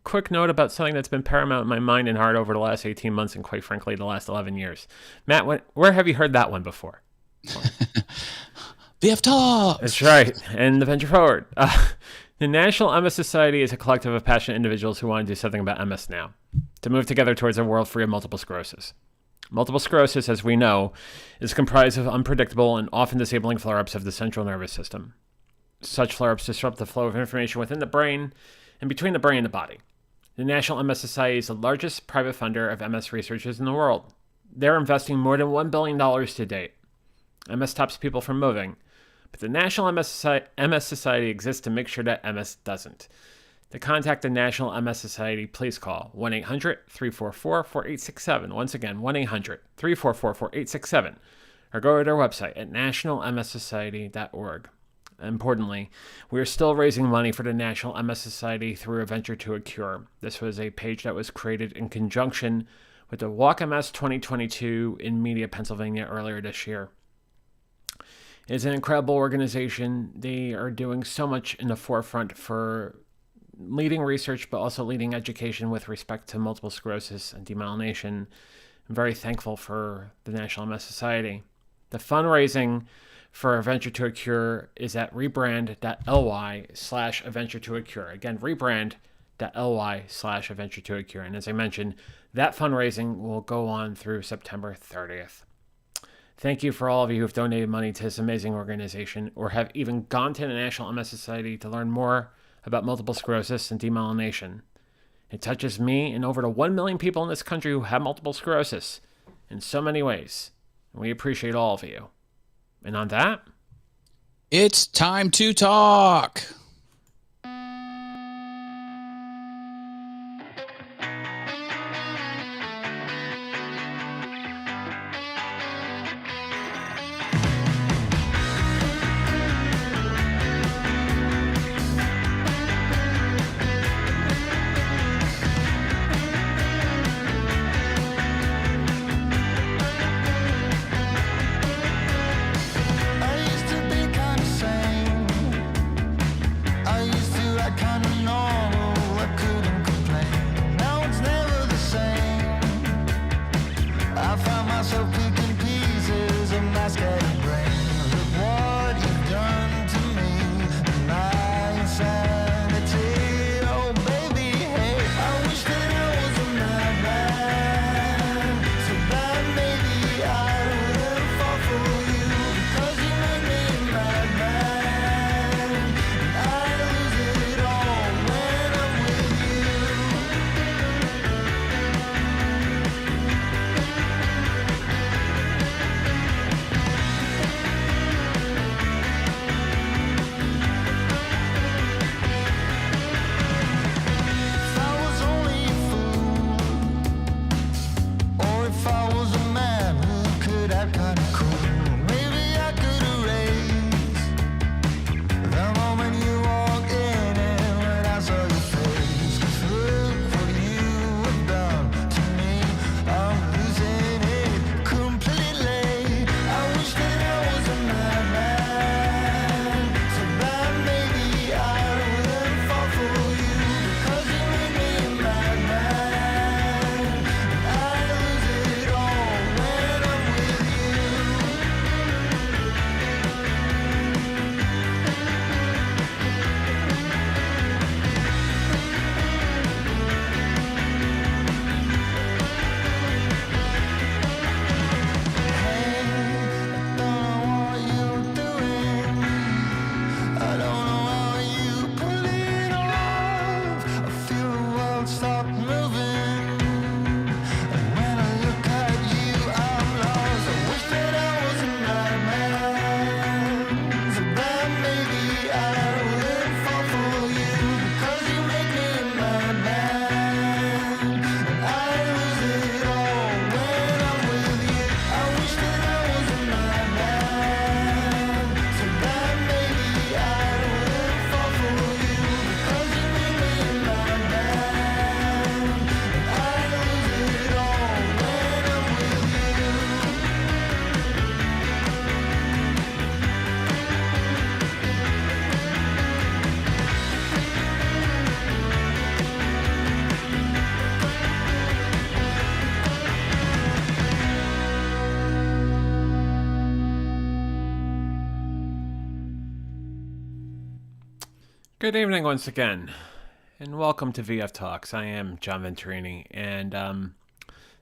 quick note about something that's been paramount in my mind and heart over the last 18 months and, quite frankly, the last 11 years. Matt, where have you heard that one before? VF Talks! That's right. And the Venture Forward. The National MS Society is a collective of passionate individuals who want to do something about MS now, to move together towards a world free of multiple sclerosis. Multiple sclerosis, as we know, is comprised of unpredictable and often disabling flare-ups of the central nervous system. Such flare-ups disrupt the flow of information within the brain and between the brain and the body. The National MS Society is the largest private funder of MS researchers in the world. They're investing more than $1 billion to date. MS stops people from moving, but the National MS Society exists to make sure that MS doesn't. To contact the National MS Society, please call 1-800-344-4867. Once again, 1-800-344-4867. Or go to their website at nationalmssociety.org. Importantly, we are still raising money for the National MS Society through Adventure to a Cure. This was a page that was created in conjunction with the Walk MS 2022 in Media, Pennsylvania earlier this year. It's an incredible organization. They are doing so much in the forefront for leading research, but also leading education with respect to multiple sclerosis and demyelination. I'm very thankful for the National MS Society. The fundraising for Adventure to a Cure is at rebrand.ly/Adventure to a Cure. Again, rebrand.ly/Adventure to a Cure. And as I mentioned, that fundraising will go on through September 30th. Thank you for all of you who have donated money to this amazing organization or have even gone to the National MS Society to learn more about multiple sclerosis and demyelination. It touches me and over to 1 million people in this country who have multiple sclerosis in so many ways. And we appreciate all of you. And on that, it's time to talk. Good evening once again, and welcome to VF Talks. I am John Venturini, and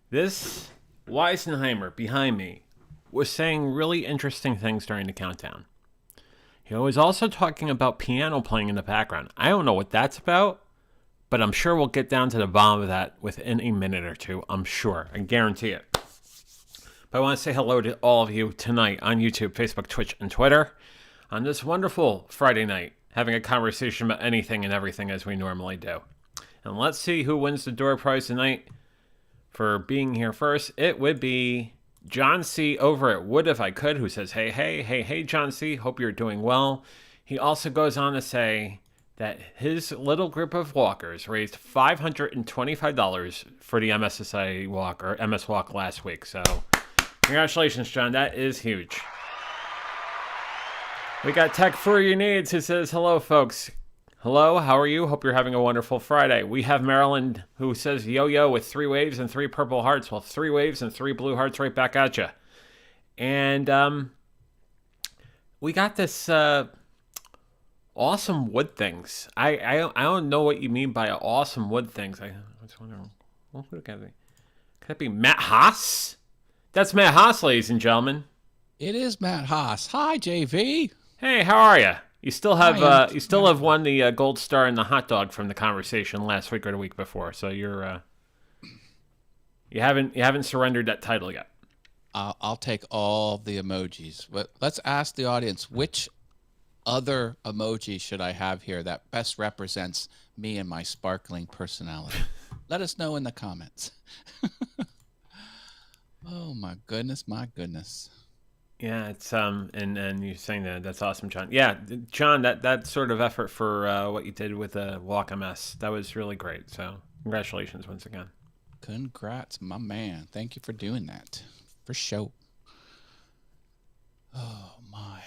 this Weisenheimer behind me was saying really interesting things during the countdown. He was also talking about piano playing in the background. I don't know what that's about, but I'm sure we'll get down to the bottom of that within a minute or two. I'm sure. I guarantee it. But I want to say hello to all of you tonight on YouTube, Facebook, Twitch, and Twitter on this wonderful Friday night, having a conversation about anything and everything as we normally do. And let's see who wins the door prize tonight for being here first. It would be John C. over at Would If I Could, who says, hey, John C., hope you're doing well. He also goes on to say that his little group of walkers raised $525 for the MS Society Walk, or MS Walk, last week. So congratulations, John. That is huge. We got Tech for Your Needs, who says, hello, folks. Hello, how are you? Hope you're having a wonderful Friday. We have Maryland, who says, yo, with 3 waves and 3 purple hearts. Well, 3 waves and 3 blue hearts right back at you. And we got this awesome wood things. I don't know what you mean by awesome wood things. I was wondering, what could it be? Could it be Matt Haas? That's Matt Haas, ladies and gentlemen. It is Matt Haas. Hi, JV. Hey, how are you? You still have won the gold star and the hot dog from the conversation last week or the week before. So you're you haven't surrendered that title yet. I'll take all the emojis. But let's ask the audience, which other emoji should I have here that best represents me and my sparkling personality? Let us know in the comments. Oh my goodness. Yeah, it's and you're saying that's awesome, John. Yeah, John, that sort of effort for what you did with the Walk MS, that was really great. So congratulations once again. Congrats, my man. Thank you for doing that. For sure. Oh my.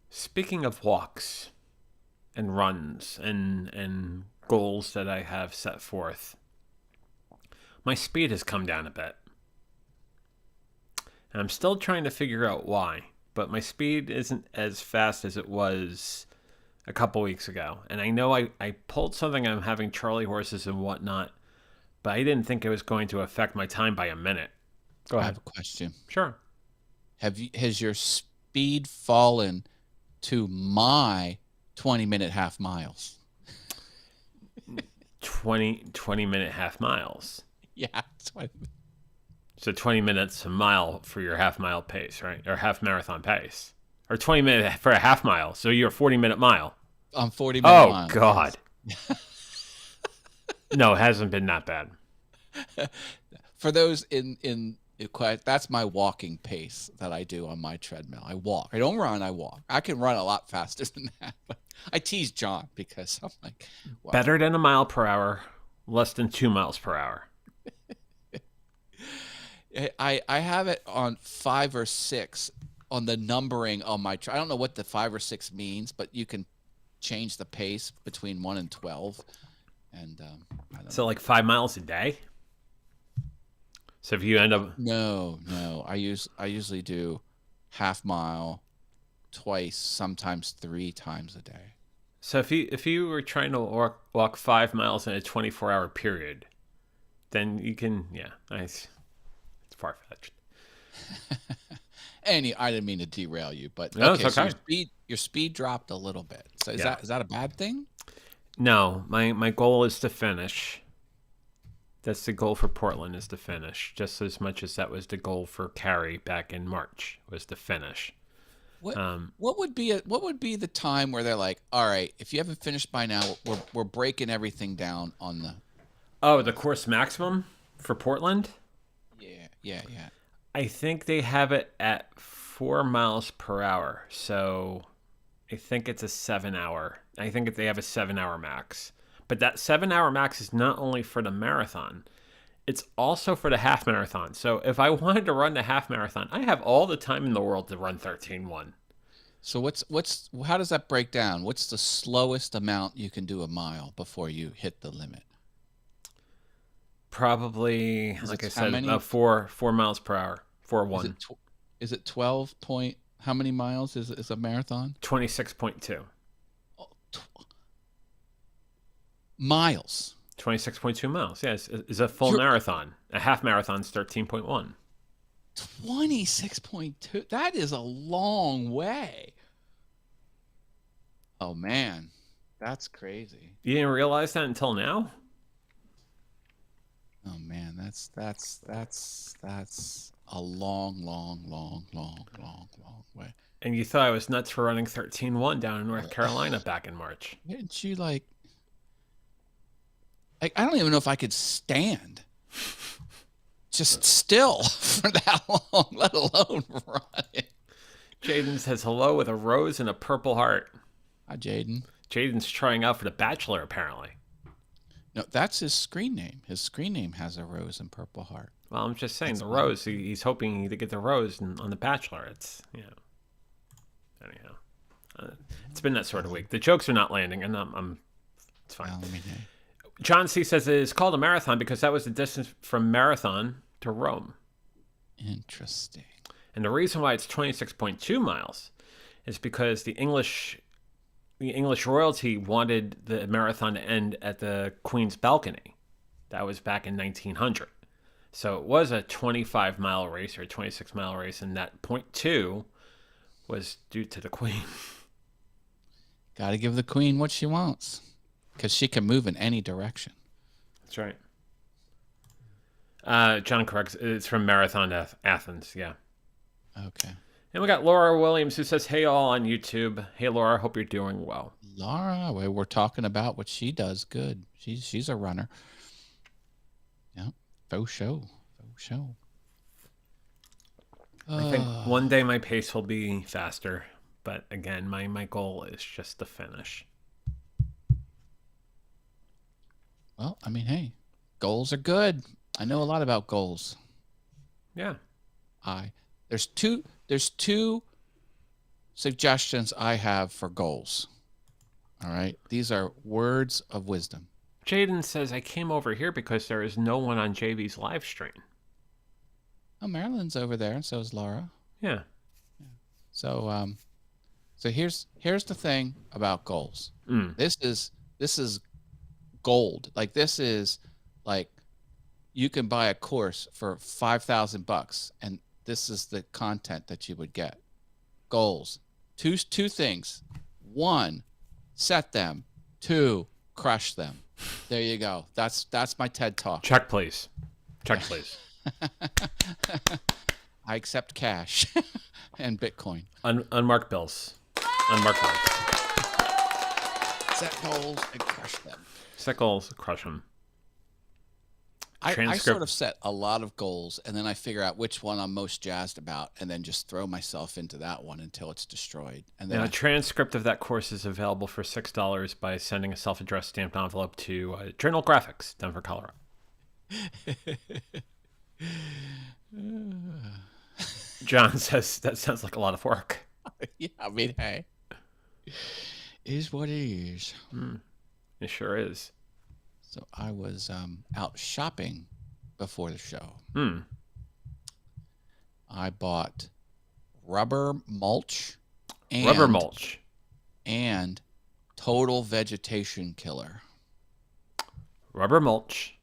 Speaking of walks and runs and goals that I have set forth, my speed has come down a bit. And I'm still trying to figure out why, but my speed isn't as fast as it was a couple weeks ago. And I know I pulled something on having Charlie horses and whatnot, but I didn't think it was going to affect my time by a minute. Go ahead. I have a question. Sure. Has your speed fallen to my 20-minute half miles? 20-minute half miles. Yeah, 20. So 20 minutes a mile for your half mile pace, right? Or half marathon pace. Or 20 minutes for a half mile. So you're a 40-minute mile. I'm 40-minute mile. Oh, God. No, it hasn't been that bad. For those in that's my walking pace that I do on my treadmill. I walk. I don't run, I walk. I can run a lot faster than that. But I tease John because I'm like, wow. Better than a mile per hour, less than 2 miles per hour. I have it on 5 or 6 on the numbering on my. I don't know what the 5 or 6 means, but you can change the pace between 1 and 12. And so like 5 miles a day. So if you end up no, I usually do half mile twice, sometimes 3 times a day. So if you were trying to walk 5 miles in a 24-hour period, then you can nice. Far-fetched. I didn't mean to derail you, but no, okay, it's okay. So your speed dropped a little bit. So is that a bad thing? No, my goal is to finish. That's the goal for Portland, is to finish, just as much as that was the goal for Cary back in March, was to finish. What would be the time where they're like, all right, if you haven't finished by now, we're breaking everything down on the course maximum for Portland? Yeah. I think they have it at 4 miles per hour. So I think it's a 7 hour. I think they have a 7 hour max. But that 7 hour max is not only for the marathon, it's also for the half marathon. So if I wanted to run the half marathon, I have all the time in the world to run 13:1. So how does that break down? What's the slowest amount you can do a mile before you hit the limit? Probably, like I said, about 4 miles per hour. 4:1. Is it 12 point? How many miles is a marathon? 26.2. miles. 26.2 miles. Yes, is a full You're marathon. A half marathon's 13.1. 26.2. That is a long way. Oh man, that's crazy. You didn't realize that until now? Oh man, that's a long, long, long, long, long, long way. And you thought I was nuts for running 13.1 down in North Carolina back in March. Didn't you like I don't even know if I could stand just still for that long, let alone running. Jaden says hello with a rose and a purple heart. Hi, Jaden. Jaden's trying out for The Bachelor, apparently. No, that's his screen name. His screen name has a rose and purple heart. Well, I'm just saying That's the fine. rose. He's hoping to get the rose on The Bachelor. It's, anyhow. It's been that sort of week. The jokes are not landing, and it's fine. Well, I mean, hey. John C. says it is called a marathon because that was the distance from Marathon to Rome. Interesting. And the reason why it's 26.2 miles is because the English royalty wanted the marathon to end at the Queen's balcony. That was back in 1900. So it was a 25-mile race or a 26-mile race, and that 0.2 was due to the Queen. Got to give the Queen what she wants because she can move in any direction. That's right. John corrects. It's from Marathon to Athens. Yeah. Okay. And we got Laura Williams who says, "Hey all on YouTube. Hey Laura, hope you're doing well." Laura, we're talking about what she does good. She's a runner. Yeah. Faux show. Faux show. I think one day my pace will be faster, but again, my goal is just to finish. Well, I mean, hey, goals are good. I know a lot about goals. Yeah. There's two suggestions I have for goals. All right. These are words of wisdom. Jaden says, I came over here because there is no one on JV's live stream. Oh, Marilyn's over there, and so is Laura. Yeah. So here's the thing about goals. This is gold. Like this is like you can buy a course for $5,000 and this is the content that you would get. Goals. Two things. One, set them. Two, crush them. There you go. That's my TED Talk. Check, please. Check, please. I accept cash and Bitcoin. Unmarked bills. Unmarked bills. Set goals and crush them. Set goals, crush them. I sort of set a lot of goals, and then I figure out which one I'm most jazzed about, and then just throw myself into that one until it's destroyed. And then a transcript of that course is available for $6 by sending a self-addressed stamped envelope to Journal Graphics, Denver, Colorado. John says that sounds like a lot of work. Yeah, I mean, hey, is what it is. It sure is. So I was out shopping before the show. I bought rubber mulch and total vegetation killer. Rubber mulch,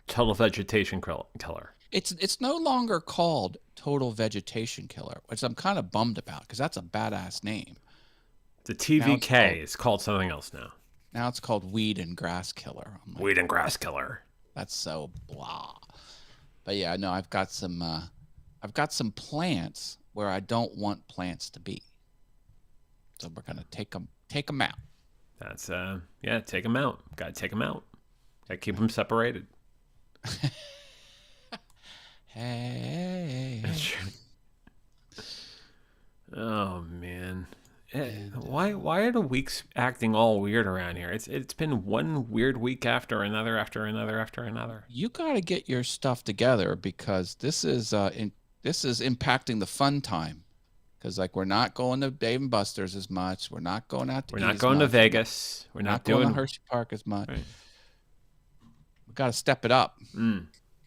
total vegetation killer. It's no longer called total vegetation killer, which I'm kind of bummed about because that's a badass name. The TVK is called something else now. Now it's called weed and grass killer. Like, weed and grass killer. That's so blah. But yeah, no, I've got some plants where I don't want plants to be. So we're gonna take them out. That's take them out. Got to take them out. Got to keep them separated. Hey. Oh man. Why are the weeks acting all weird around here? It's been one weird week after another after another after another. You got to get your stuff together because this is impacting the fun time. Because like we're not going to Dave and Buster's as much. We're not going out to. We're not going to Vegas. We're not doing going to Hershey Park as much. Right. We got to step it up.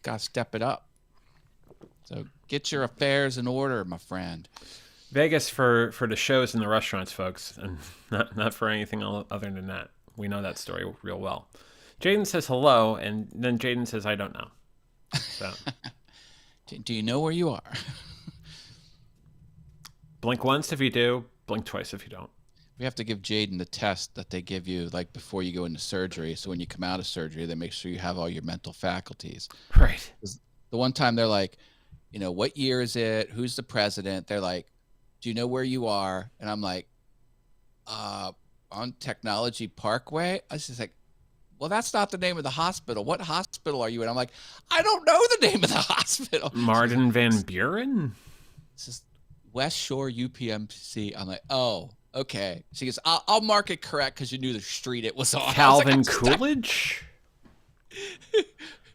Got to step it up. So get your affairs in order, my friend. Vegas for the shows and the restaurants, folks, and not for anything other than that. We know that story real well. Jaden says hello, and then Jaden says, I don't know. So Do you know where you are? blink once if you do, blink twice if you don't. We have to give Jaden the test that they give you like before you go into surgery. So when you come out of surgery, they make sure you have all your mental faculties. Right. The one time they're like, what year is it? Who's the president? They're like, do you know where you are? And I'm like, on Technology Parkway. I was just like, well, that's not the name of the hospital. What hospital are you in? I'm like, I don't know the name of the hospital. Martin Van Buren? It's just West Shore UPMC. I'm like, oh, okay. She goes, I'll mark it correct because you knew the street it was on. Calvin was like, Coolidge?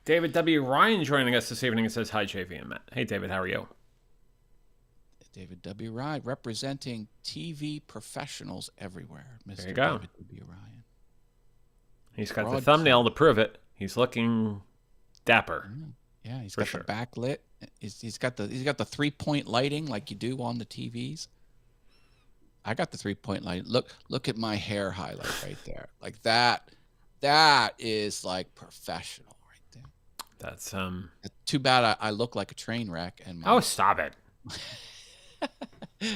David W. Ryan joining us this evening and says, hi, JV and Matt. Hey, David, how are you? David W. Ryan, representing TV professionals everywhere. Mr. There you go. David W. Ryan. He's got the thumbnail to prove it. He's looking dapper. Yeah, he's got the backlit. He's got the 3-point lighting like you do on the TVs. I got the 3-point light. Look at my hair highlight right there. Like that. That is like professional right there. That's Too bad I look like a train wreck. And oh, stop it. You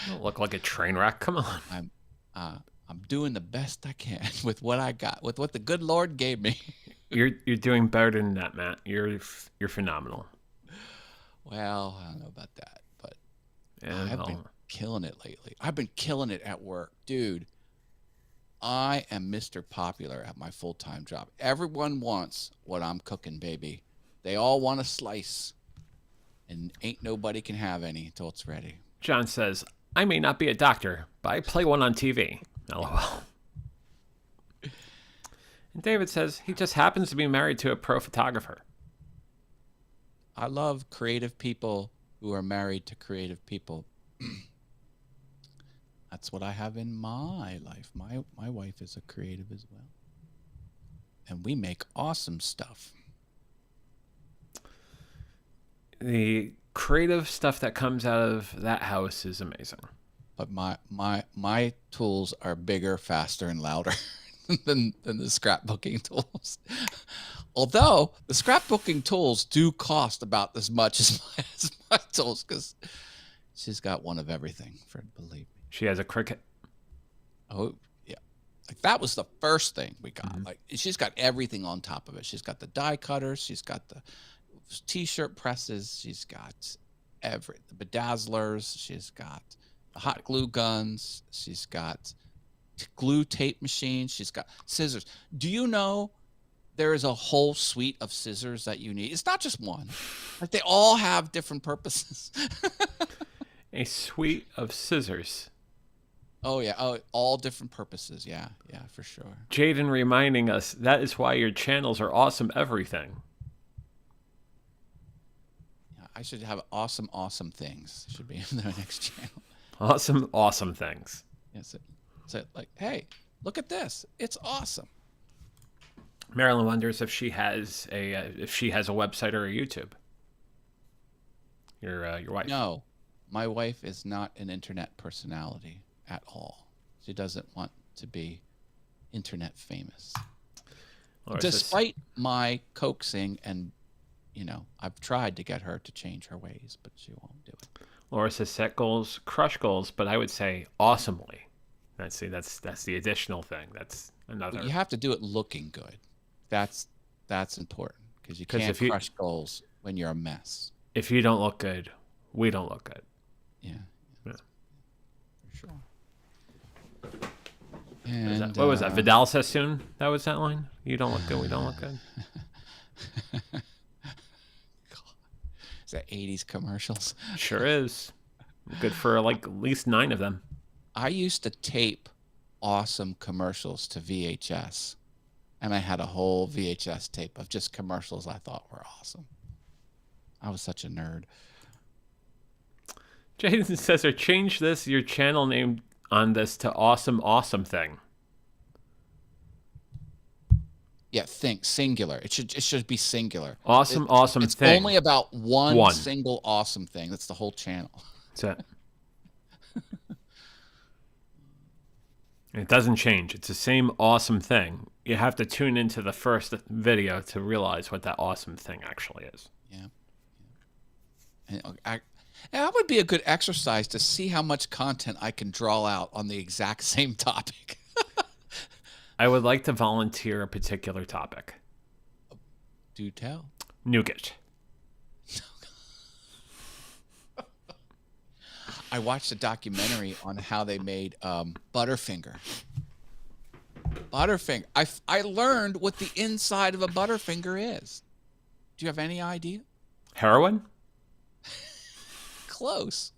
don't look like a train wreck. Come on. I'm doing the best I can with what I got, with what the good Lord gave me. You're doing better than that, Matt. You're phenomenal. Well, I don't know about that, but Yeah, I've been killing it lately. I've been killing it at work, dude. I am Mr. Popular at my full-time job. Everyone wants what I'm cooking, baby. They all want a slice, and ain't nobody can have any until it's ready. John says, I may not be a doctor, but I play one on TV. LOL. And David says he just happens to be married to a pro photographer. I love creative people who are married to creative people. That's what I have in my life. My wife is a creative as well. And we make awesome stuff. The creative stuff that comes out of that house is amazing. But my tools are bigger, faster, and louder than the scrapbooking tools. Although the scrapbooking tools do cost about as much as my tools, because she's got one of everything, Fred, believe me. She has a Cricut. Oh, yeah. Like that was the first thing we got. Mm-hmm. Like she's got everything on top of it. She's got the die cutters. She's got the T-shirt presses. She's got the bedazzlers. She's got the hot glue guns. She's got glue tape machines. She's got scissors. Do you know there is a whole suite of scissors that you need? It's not just one. Like they all have different purposes. A suite of scissors. Oh, yeah. Oh, all different purposes. Yeah, for sure. Jaden reminding us that is why your channels are awesome everything. Yeah, I should have awesome things. Should be in the next channel. Awesome things. Yes. So like, hey, look at this. It's awesome. Marilyn wonders if she has a website or a YouTube. Your wife. No, my wife is not an internet personality at all. She doesn't want to be internet famous. Despite my coaxing and, I've tried to get her to change her ways, but she won't do it. Laura says set goals, crush goals, but I would say awesomely. That's the additional thing. That's another. But you have to do it looking good. That's important because you can't crush goals when you're a mess. If you don't look good, we don't look good. Yeah. For sure. And, what was that? Vidal Sassoon? That was that line? You don't look good, we don't look good. Is that 80s commercials? Sure is. Good for like at least 9 of them. I used to tape awesome commercials to VHS. And I had a whole VHS tape of just commercials I thought were awesome. I was such a nerd. Jason says, or change your channel name on this to awesome thing. Yeah, singular. It should be singular. Awesome thing. It's only about one single awesome thing. That's the whole channel. That's it. It doesn't change. It's the same awesome thing. You have to tune into the first video to realize what that awesome thing actually is. Yeah. And that would be a good exercise to see how much content I can draw out on the exact same topic. I would like to volunteer a particular topic. Do tell. Nougat. I watched a documentary on how they made Butterfinger. Butterfinger. I learned what the inside of a Butterfinger is. Do you have any idea? Heroin? Close.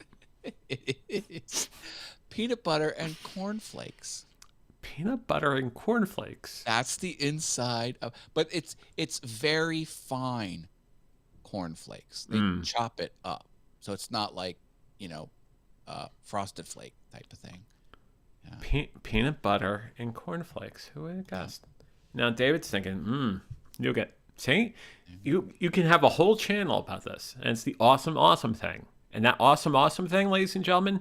It is peanut butter and cornflakes. Peanut butter and cornflakes. That's the inside of, but it's very fine cornflakes. They chop it up, so it's not like, Frosted Flake type of thing. Yeah. Peanut butter and cornflakes. Who would have guessed? Now David's thinking, nougat. See, you can have a whole channel about this, and it's the awesome thing. And that awesome thing, ladies and gentlemen,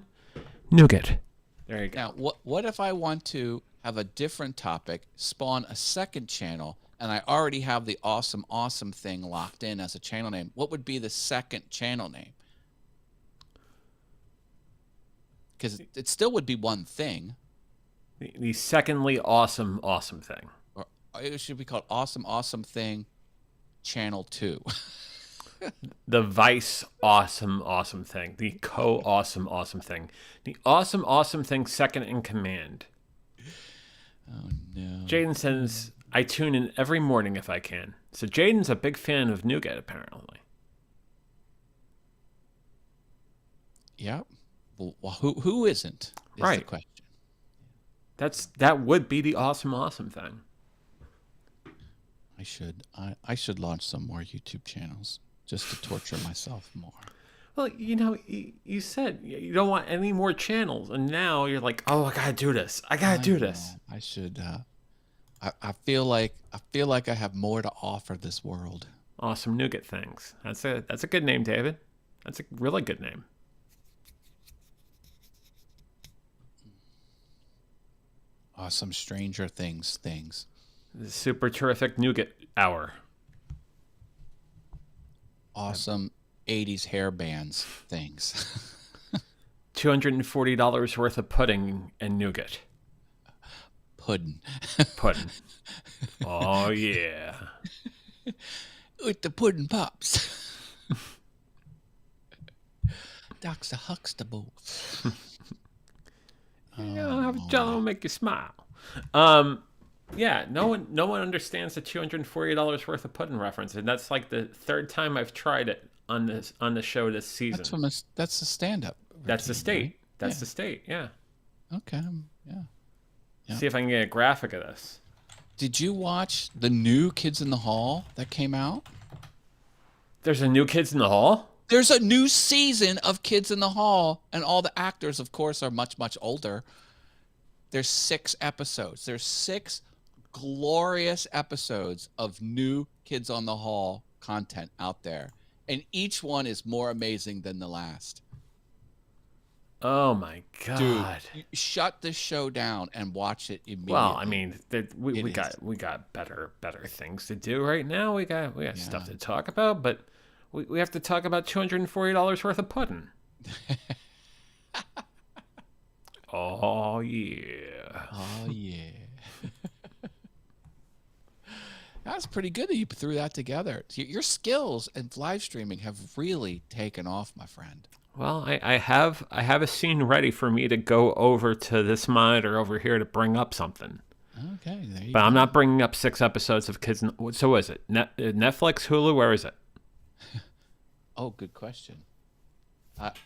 nougat. There you go. Now, what if I want to have a different topic, spawn a second channel, and I already have the awesome thing locked in as a channel name? What would be the second channel name? Because it still would be one thing. The secondly awesome thing. Or it should be called Awesome Thing Channel 2. The vice awesome thing. The awesome thing. The awesome thing second in command. Oh, no. Jaden says, I tune in every morning if I can. So Jaden's a big fan of nougat, apparently. Yeah. Well, who isn't? Is right. The question. That would be the awesome thing. I should launch some more YouTube channels just to torture myself more. Well, you said you don't want any more channels, and now you're like, oh, I gotta do this. I should. I feel like I have more to offer this world. Awesome nougat things. That's a good name, David. That's a really good name. Awesome Stranger Things. The super terrific nougat hour. Awesome 80s hair bands things. $240 worth of pudding and nougat. Pudding. Oh, yeah. With the pudding pops. Dr. Huxtable. Have a jello make you smile. Yeah, no one understands the $240 worth of pudding reference, and that's like the third time I've tried it on the show this season. That's the stand-up. That's the state. Right? That's the state. Yeah. Okay. Yeah. See if I can get a graphic of this. Did you watch the new Kids in the Hall that came out? There's a new Kids in the Hall? There's a new season of Kids in the Hall, and all the actors, of course, are much, much older. There's 6 episodes. There's 6 glorious episodes of new Kids on the Hall content out there, and each one is more amazing than the last. Oh my God! Dude, shut this show down and watch it immediately. Well, I mean, we got better things to do right now. We got stuff to talk about, but we have to talk about $240 worth of pudding. Oh yeah! Oh yeah! That's pretty good that you threw that together. Your skills in live streaming have really taken off, my friend. Well, I have a scene ready for me to go over to this monitor over here to bring up something. Okay, there you go. But I'm not bringing up 6 episodes of Kids. So is it Netflix, Hulu? Where is it? Oh, good question.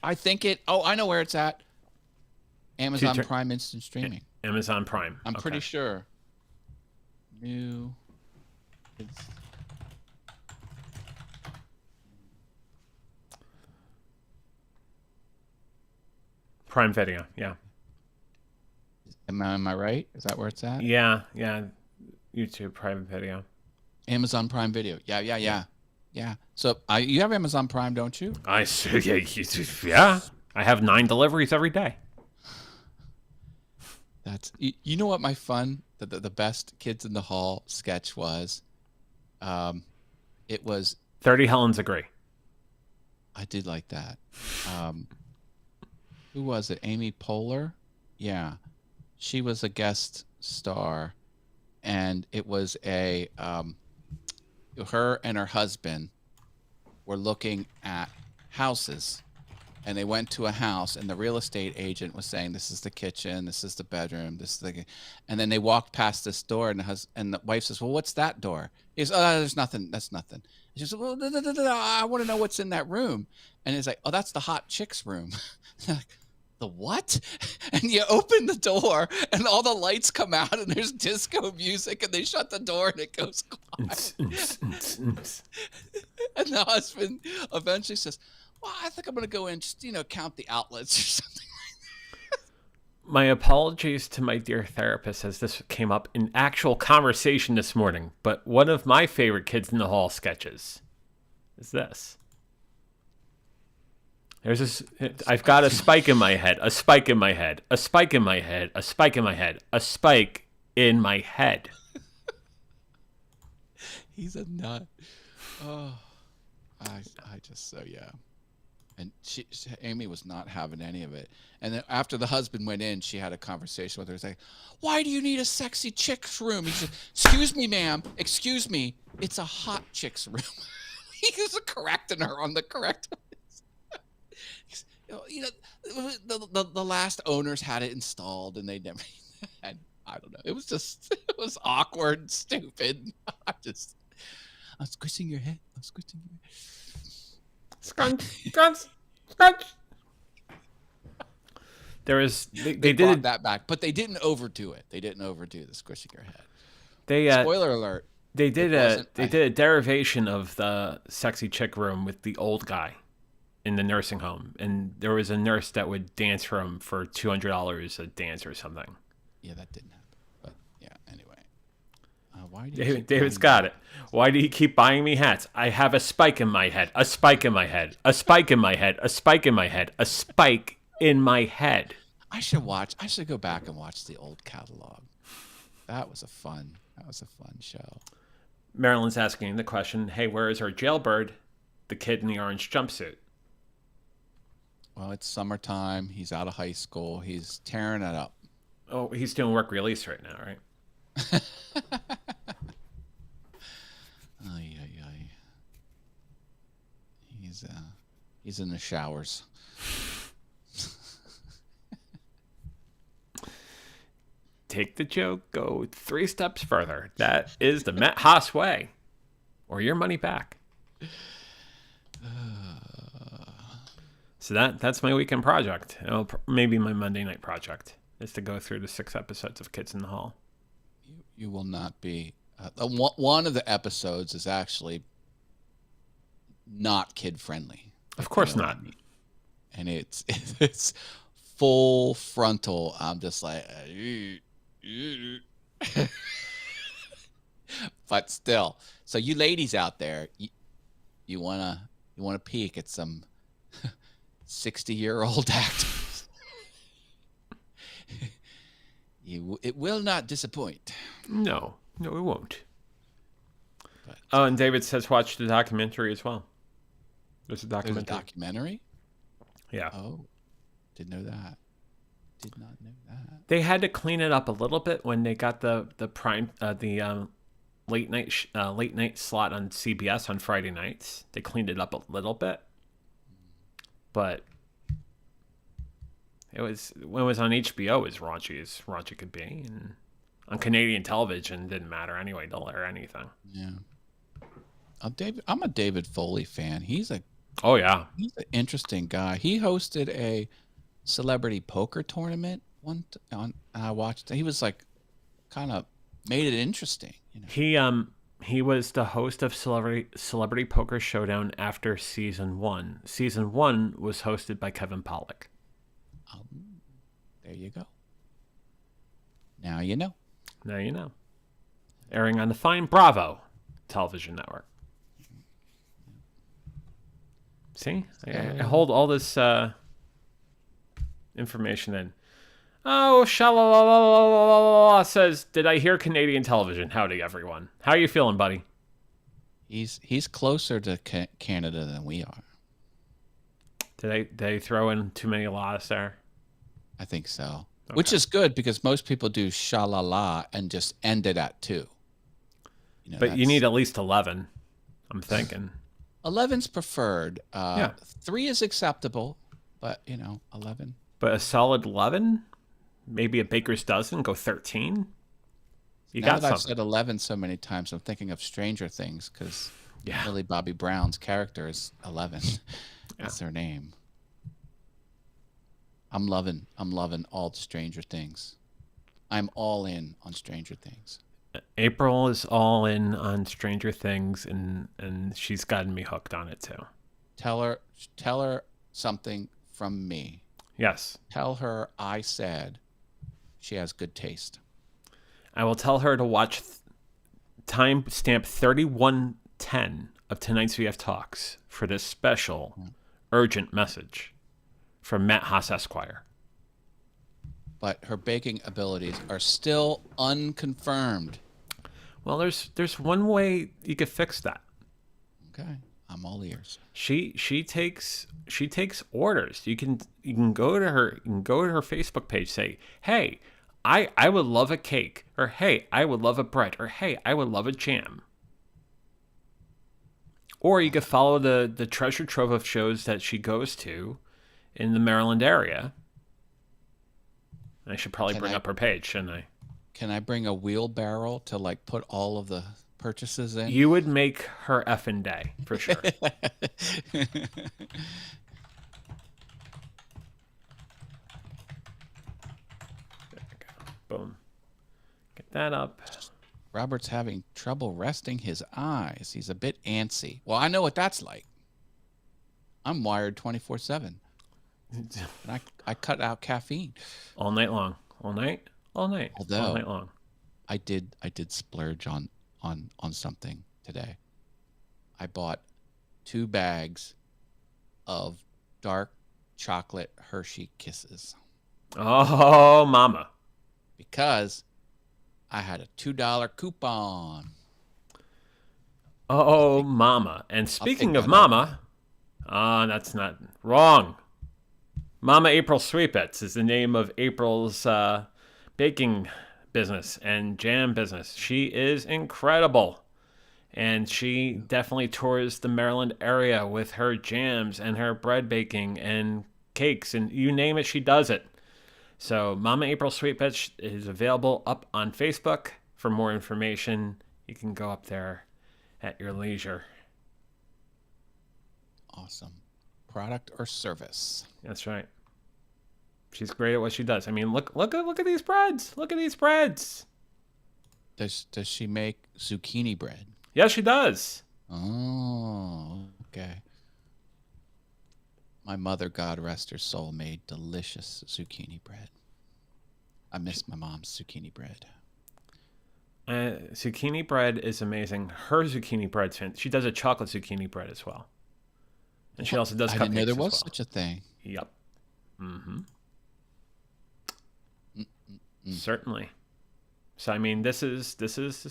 I think it. Oh, I know where it's at. Amazon Prime Instant Streaming. Amazon Prime. I'm pretty sure. New. Prime Video, yeah. Am I right? Is that where it's at? Yeah. YouTube Prime Video. Amazon Prime Video. Yeah. So you have Amazon Prime, don't you? Yeah. I have 9 deliveries every day. That's you know what my fun the best Kids in the Hall sketch was. It was 30 Helens agree. I did like that. Who was it? Amy Poehler? Yeah, she was a guest star, and it was her and her husband were looking at houses. And they went to a house, and the real estate agent was saying, "This is the kitchen, this is the bedroom, this is the," and then they walked past this door, and the wife says, "Well, what's that door?" He says, "Oh, there's nothing. That's nothing." And she says, "Well, I want to know what's in that room." And he's like, "Oh, that's the hot chicks room." Like, the what? And you open the door, and all the lights come out, and there's disco music, and they shut the door, and it goes quiet. And the husband eventually says, "Well, I think I'm going to go in, just, count the outlets or something." My apologies to my dear therapist as this came up in actual conversation this morning, but one of my favorite Kids in the Hall sketches is this. There's this, I've got a spike in my head, a spike in my head, a spike in my head, a spike in my head, a spike in my head. He's a nut. Oh, I just, so yeah. And Amy was not having any of it. And then after the husband went in, she had a conversation with her. It's like, "Why do you need a sexy chick's room?" He said, "Excuse me, ma'am. Excuse me. It's a hot chick's room." He was correcting her on the correct. The last owners had it installed, and they never had. I don't know. It was awkward and stupid. I'm squishing your head. I'm squishing your head. Scrunch. There is they did that back, but they didn't overdo it. They didn't overdo the squishing your head. Spoiler alert. They did a derivation of the sexy chick room with the old guy in the nursing home, and there was a nurse that would dance for him for $200 a dance or something. Yeah, that didn't happen. But yeah, anyway. David's got it. Why do you keep buying me hats? I have a spike in my head. A spike in my head. A spike in my head. A spike in my head. A spike in my head. I should go back and watch the old catalog. That was a fun show. Marilyn's asking the question, "Hey, where is our jailbird? The kid in the orange jumpsuit." Well, it's summertime. He's out of high school. He's tearing it up. Oh, he's doing work release right now, right? He's in the showers. Take the joke, go 3 steps further. That is the Met Haas way, or your money back. So that's my weekend project. Maybe my Monday night project is to go through the 6 episodes of Kids in the Hall. You will not be. One of the episodes is actually not kid friendly. Of course not. And it's full frontal. I'm just like, but still. So you ladies out there, you wanna peek at some 60-year-old actors. It will not disappoint. No, it won't. But, and David says watch the documentary as well. There's a documentary? Yeah. Oh, didn't know that. Did not know that. They had to clean it up a little bit when they got the prime late night slot on CBS on Friday nights. They cleaned it up a little bit, but when it was on HBO, it was raunchy as raunchy could be, and on Canadian television, didn't matter anyway to air anything. Yeah. I'm a David Foley fan. He's an interesting guy. He hosted a celebrity poker tournament I watched. He was like, kind of made it interesting. He was the host of Celebrity Poker Showdown after season 1. Season 1 was hosted by Kevin Pollak. There you go. Now you know. Now you know. Airing on the fine Bravo television network. See? I hold all this information in. Oh, shalalala says, did I hear Canadian television? Howdy, everyone. How are you feeling, buddy? He's closer to Canada than we are. Did they throw in too many laws there? I think so. Okay. Which is good because most people do shalala and just end it at 2. But you need at least 11, I'm thinking. 11's preferred. Yeah. 3 is acceptable, but 11. But a solid 11? Maybe a baker's dozen? Go 13? You Now got that I've something. said 11 so many times, I'm thinking of Stranger Things because Yeah. Millie Bobby Brown's character is 11. That's her name. I'm loving all the Stranger Things. I'm all in on Stranger Things. April is all in on Stranger Things, and she's gotten me hooked on it too. Tell her something from me. Yes. Tell her I said she has good taste. I will tell her to watch timestamp 3110 of tonight's VF Talks for this special urgent message from Matt Haas Esquire. But her baking abilities are still unconfirmed. Well, there's one way you could fix that. Okay, I'm all ears. She takes orders. You can go to her Facebook page, say, hey, I would love a cake, or hey, I would love a bread, or hey, I would love a jam. Or you could follow the treasure trove of shows that she goes to in the Maryland area. I should probably bring up her page, shouldn't I? Can I bring a wheelbarrow to put all of the purchases in? You would make her effing day, for sure. There we go. Boom. Get that up. Robert's having trouble resting his eyes. He's a bit antsy. Well, I know what that's like. I'm wired 24/7. And I cut out caffeine. All night long. All night? All night. Although, all night long. I did splurge on something today. I bought 2 bags of dark chocolate Hershey Kisses. Oh, mama. Because I had a $2 coupon. Oh, mama. And speaking of mama, that's not wrong. Mama April Sweetbits is the name of April's baking business and jam business. She is incredible. And she definitely tours the Maryland area with her jams and her bread baking and cakes. And you name it, she does it. So Mama April Sweetbits is available up on Facebook. For more information, you can go up there at your leisure. Awesome. Product or service? That's right. She's great at what she does. I mean, look at these breads. Look at these breads. Does she make zucchini bread? Yes, she does. Oh, okay. My mother, God rest her soul, made delicious zucchini bread. I miss my mom's zucchini bread. Zucchini bread is amazing. Her zucchini bread's fantastic. She does a chocolate zucchini bread as well. And she also does cupcakes. I didn't know there as was well. such a thing. Yep. Mm-hmm. Certainly. So I mean, this is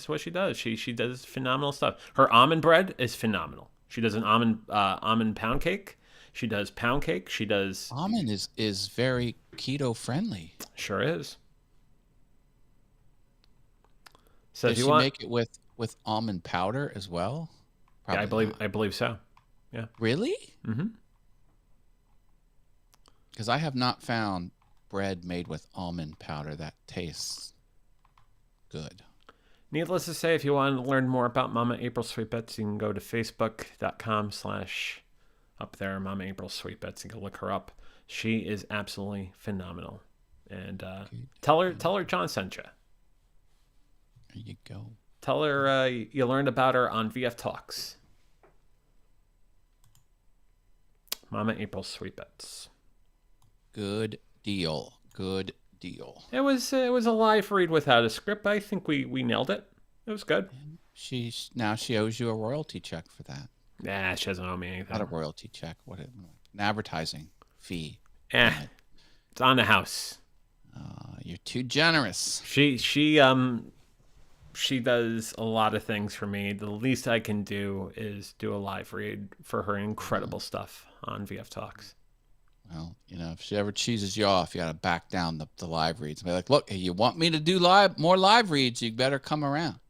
what she does. She does phenomenal stuff. Her almond bread is phenomenal. She does an almond pound cake. She does pound cake. She does almond is very keto friendly. Sure is. So does if you she want, make it with almond powder as well? Probably I believe so. Yeah. Really? Mm-hmm. Because I have not found bread made with almond powder that tastes good. Needless to say, if you want to learn more about Mama April Sweetbits, you can go to facebook.com/ up there, Mama April Sweetbits. You can look her up. She is absolutely phenomenal. And tell her John sent you. There you go. Tell her you learned about her on VF Talks. Mama April Sweetbits. Good deal. Good deal. It was a live read without a script. I think we nailed it. It was good. She owes you a royalty check for that. Nah, she doesn't owe me anything. Not a royalty check. An advertising fee. It's on the house. You're too generous. She does a lot of things for me. The least I can do is do a live read for her incredible stuff on VF Talks. Well, if she ever cheeses you off, you got to back down the live reads and be like, look, you want me to do more live reads, you better come around.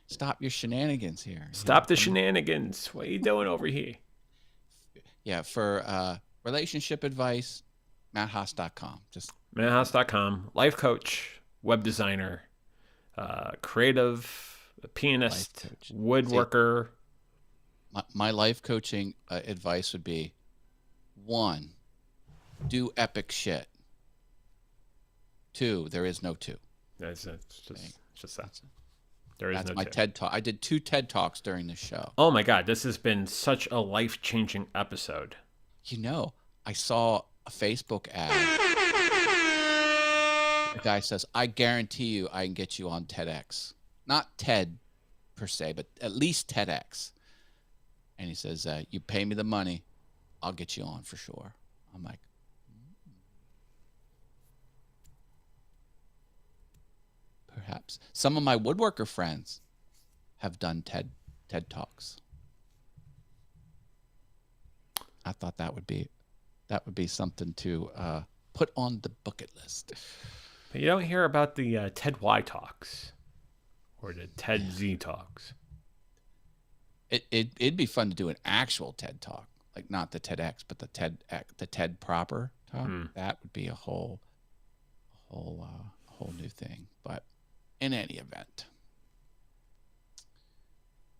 Stop your shenanigans here. Stop the shenanigans. What are you doing over here? Yeah, for relationship advice, matthaas.com. Just matthaas.com. Life coach, web designer, creative, pianist, woodworker. My life coaching advice would be, 1, do epic shit. 2, there is no 2. It's just that. That's my TED Talk. I did 2 TED Talks during the show. Oh my God, this has been such a life-changing episode. I saw a Facebook ad. The guy says, I guarantee you I can get you on TEDx. Not TED per se, but at least TEDx. And he says, you pay me the money, I'll get you on for sure. I'm like, perhaps. Some of my woodworker friends have done TED Talks. I thought that would be something to put on the bucket list. But you don't hear about the TED Y Talks or the TED Z Talks. It'd be fun to do an actual TED Talk, like not the TEDx, but the TED proper talk. That would be a whole new thing. But in any event,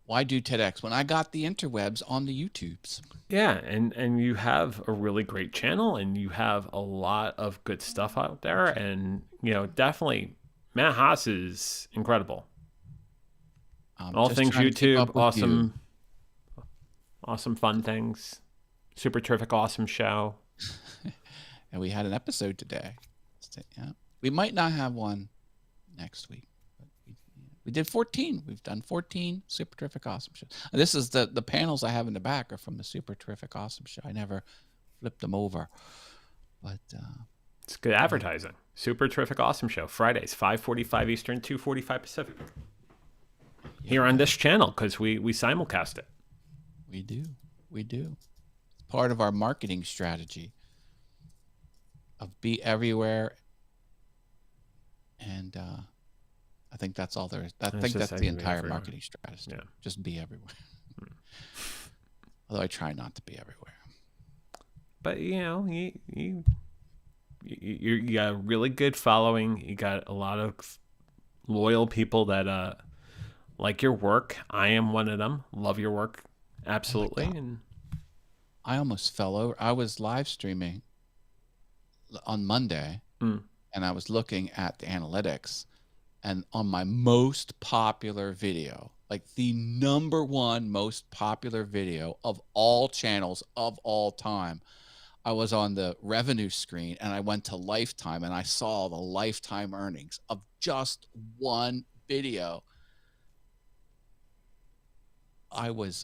why do TEDx when I got the interwebs on the YouTubes? Yeah, and you have a really great channel, and you have a lot of good stuff out there, and definitely Matt Haas is incredible. All things YouTube, awesome fun things, super terrific, awesome show. And we had an episode today. Yeah, we might not have one next week. We did 14. We've done 14 super terrific awesome shows. And this is the panels I have in the back are from the super terrific awesome show. I never flipped them over, but it's good advertising. Super terrific awesome show, Fridays 5:45 Eastern, 2:45 Pacific. Here on this channel, because we simulcast it. We do. It's part of our marketing strategy of be everywhere, and I think that's all there is. I think that's the entire marketing strategy. Yeah. Just be everywhere. Although I try not to be everywhere. But you got a really good following. You got a lot of loyal people that like your work. I am one of them. Love your work. Absolutely. And I almost fell over. I was live streaming on Monday, and I was looking at the analytics. And on my most popular video, like the #1 most popular video of all channels of all time, I was on the revenue screen and I went to lifetime and I saw the lifetime earnings of just one video.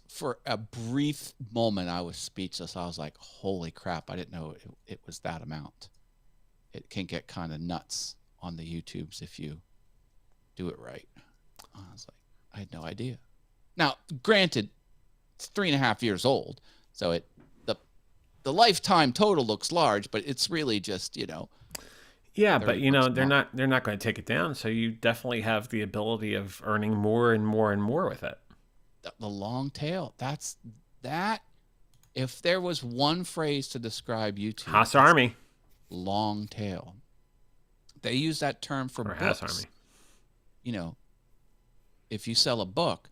For a brief moment, I was speechless. I was like, holy crap, I didn't know it was that amount. It can get kind of nuts on the YouTubes if you do it right. I was like, I had no idea. Now, granted, it's 3.5 years old, so the lifetime total looks large, but it's really just Yeah, but they're not going to take it down, so you definitely have the ability of earning more and more and more with it. The long tail. That's that. If there was one phrase to describe YouTube, Haas Army, long tail. They use that term for books. Haas Army. If you sell a book,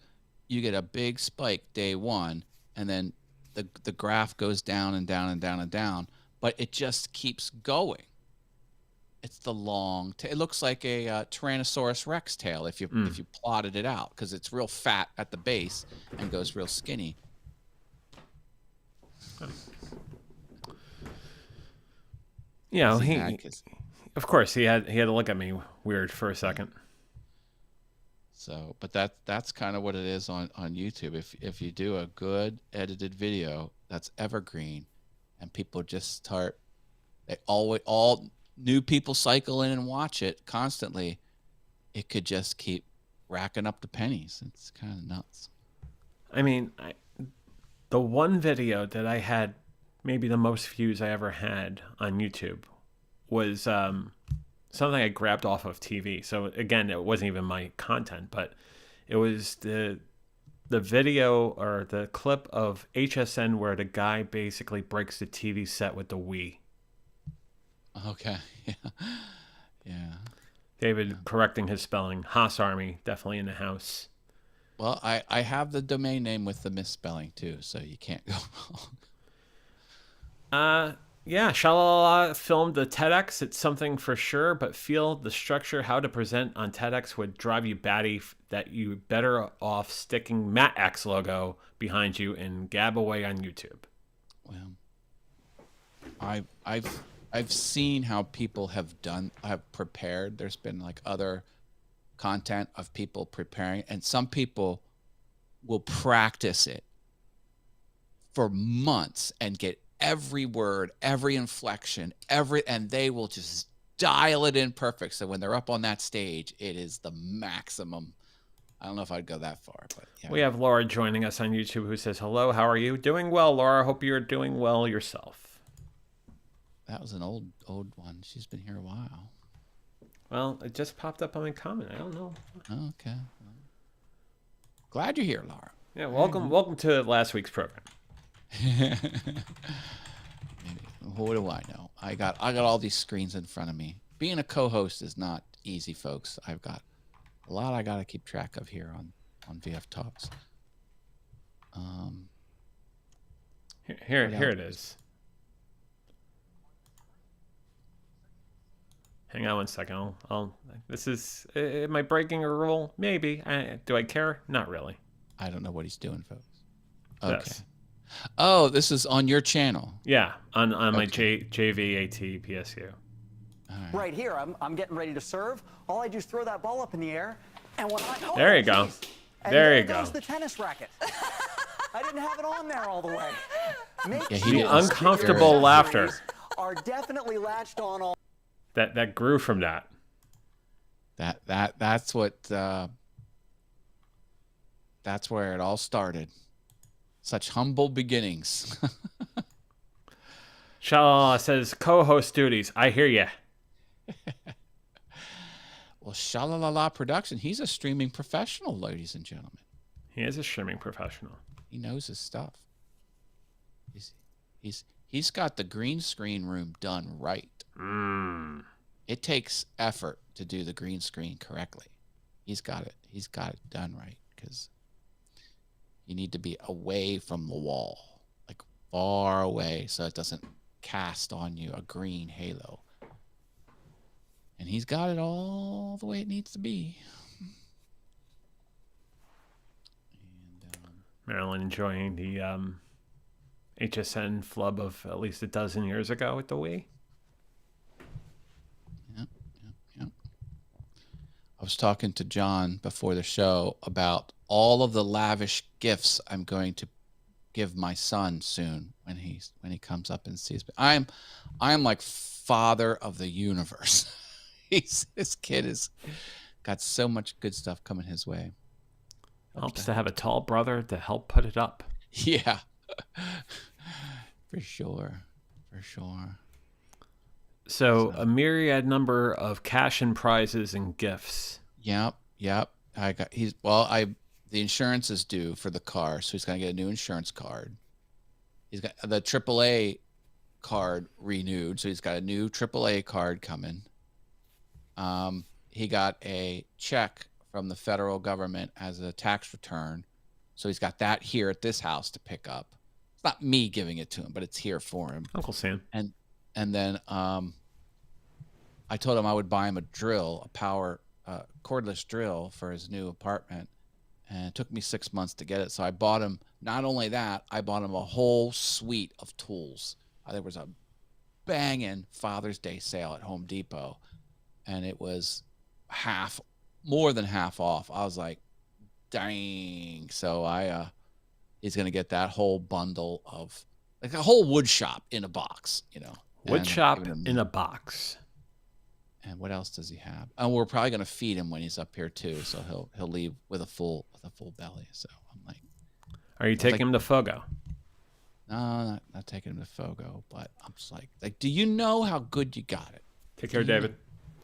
you get a big spike day one, and then the graph goes down and down and down and down, but it just keeps going. It's the long tail. It looks like a Tyrannosaurus Rex tail if you plotted it out, because it's real fat at the base and goes real skinny. Of course, he had to look at me weird for a second. So, but that's kind of what it is on YouTube. If you do a good edited video that's evergreen, and people just start They always, all new people cycle in and watch it constantly. It could just keep racking up the pennies. It's kind of nuts. I mean, the one video that I had maybe the most views I ever had on YouTube was something I grabbed off of TV. So again, it wasn't even my content, but it was the video or the clip of HSN where the guy basically breaks the TV set with the Wii. Okay. Yeah. Yeah. David correcting his spelling. Haas Army, definitely in the house. Well, I have the domain name with the misspelling too, so you can't go wrong. Yeah, Shalala filmed the TEDx. It's something for sure, but feel the structure, how to present on TEDx would drive you batty that you better off sticking Matt X logo behind you and gab away on YouTube. Well, I've seen how people have prepared. There's been like other content of people preparing, and some people will practice it for months and get every word, every inflection, and they will just dial it in perfect. So when they're up on that stage, it is the maximum. I don't know if I'd go that far, but yeah. We have Laura joining us on YouTube who says, hello, how are you? Doing well, Laura. Hope you're doing well yourself. That was an old one. She's been here a while. Well, it just popped up on my comment. I don't know. Okay. Glad you're here, Laura. Yeah, welcome to last week's program. What do I know? I got all these screens in front of me. Being a co-host is not easy, folks. I've got a lot I got to keep track of here on VF Talks. Here it is. Hang on one second. Am I breaking a rule? Maybe. Do I care? Not really. I don't know what he's doing, folks. Okay. Yes. Oh, this is on your channel. Yeah, on my JVAT PSU. Right here, I'm getting ready to serve. All I do is throw that ball up in the air, and when there you go. There you go. Goes the tennis racket. I didn't have it on there all the way. The uncomfortable laughter are definitely latched on all. That grew from that. That's what. That's where it all started. Such humble beginnings. Shalala says, co-host duties. I hear ya. Well, Shalalala Production, he's a streaming professional, ladies and gentlemen. He is a streaming professional. He knows his stuff. He's got the green screen room done right. It takes effort to do the green screen correctly. He's got it done right, because you need to be away from the wall, like far away, so it doesn't cast on you a green halo. And he's got it all the way it needs to be. And Marilyn enjoying the HSN flub of at least a dozen years ago with the Wii. Yep. I was talking to John before the show about all of the lavish gifts I'm going to give my son soon when he comes up and sees me. I'm like father of the universe. This kid has got so much good stuff coming his way. Helps to have a tall brother to help put it up. Yeah. For sure. So a myriad number of cash and prizes and gifts. Yep. The insurance is due for the car, so he's gonna get a new insurance card. He's got the AAA card renewed, so he's got a new AAA card coming. He got a check from the federal government as a tax return, so he's got that here at this house to pick up. It's not me giving it to him, but it's here for him. Uncle Sam. And then I told him I would buy him a drill, a power cordless drill for his new apartment. And it took me 6 months to get it. So I bought him, not only that, I bought him a whole suite of tools. There was a banging Father's Day sale at Home Depot, and it was more than half off. I was like, dang. So he's going to get that whole bundle of, like a whole wood shop in a box, Wood and chop giving him in a box. And what else does he have? And we're probably going to feed him when he's up here too, so he'll leave with a full belly. So I'm like, Are you taking him to Fogo? no, not taking him to Fogo, but I'm just like, do you know how good you got it? Take care, David.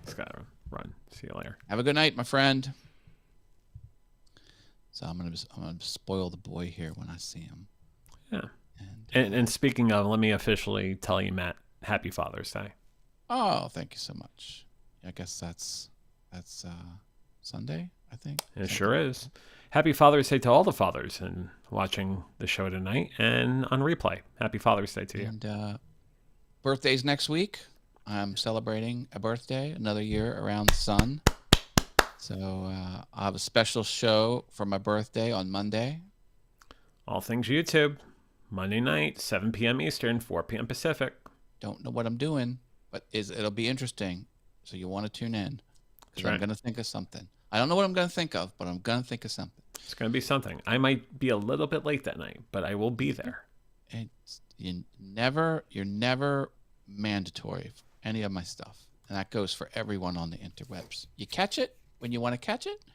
Just gotta run. See you later. Have a good night, my friend. So I'm gonna spoil the boy here when I see him. Yeah. And speaking of, let me officially tell you, Matt, happy Father's Day. Oh, thank you so much. I guess that's Sunday, I think. It sure is. Happy Father's Day to all the fathers and watching the show tonight and on replay. Happy Father's Day to you. And birthday's next week. I'm celebrating a birthday, another year around the sun. So I'll have a special show for my birthday on Monday. All things YouTube. Monday night, 7 p.m. Eastern, 4 p.m. Pacific. Don't know what I'm doing, but it'll be interesting. So you want to tune in. Because I'm going to think of something. I don't know what I'm going to think of, but I'm going to think of something. It's going to be something. I might be a little bit late that night, but I will be there. You're never mandatory for any of my stuff. And that goes for everyone on the interwebs. You catch it when you want to catch it.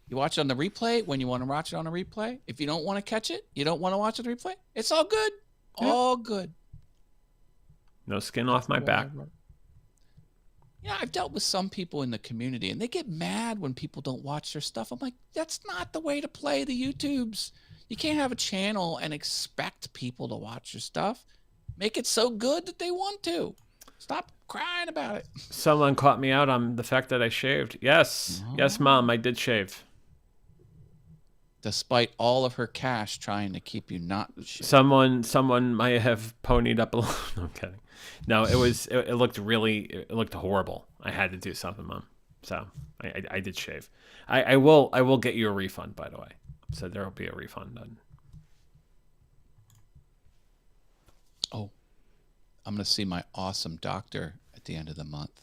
You watch it on the replay when you want to watch it on a replay. If you don't want to catch it, you don't want to watch it on replay. It's all good. All good. No skin off my back. Yeah, I've dealt with some people in the community, and they get mad when people don't watch their stuff. I'm like, that's not the way to play the YouTubes. You can't have a channel and expect people to watch your stuff. Make it so good that they want to. Stop crying about it. Someone caught me out on the fact that I shaved. Yes. Oh. Yes, Mom, I did shave. Despite all of her cash trying to keep you not shaved. Someone might have ponied up a little. No, I'm kidding. No, it looked horrible. I had to do something, Mom. So I did shave. I will get you a refund, by the way. So there will be a refund done. Oh, I'm going to see my awesome doctor at the end of the month.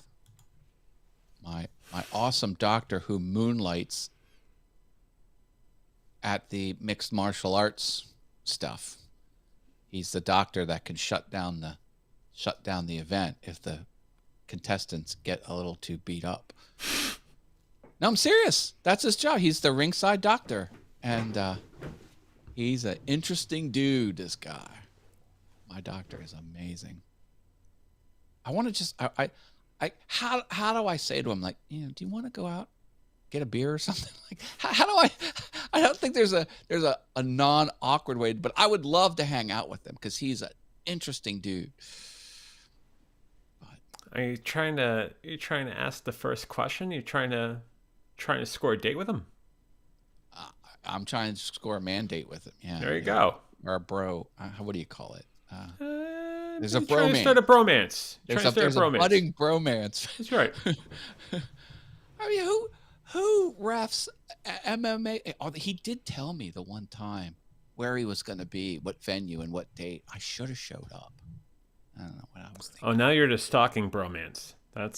My awesome doctor who moonlights at the mixed martial arts stuff. He's the doctor that can shut down the event if the contestants get a little too beat up. No, I'm serious. That's his job. He's the ringside doctor. And he's an interesting dude, this guy. My doctor is amazing. I want to just, how do I say to him, like, do you want to go out, get a beer or something? Like, how do I don't think there's a non-awkward way, but I would love to hang out with him because he's an interesting dude. Are you trying to ask the first question? You're trying to score a date with him? I'm trying to score a mandate with him. Yeah. There you go. Or a bro. What do you call it? There's a bromance. Trying to start a bromance. There's a budding bromance. That's right. I mean, who refs MMA? Oh, he did tell me the one time where he was going to be, what venue and what date. I should have showed up. I don't know what I was thinking. Oh, now you're just stalking bromance. You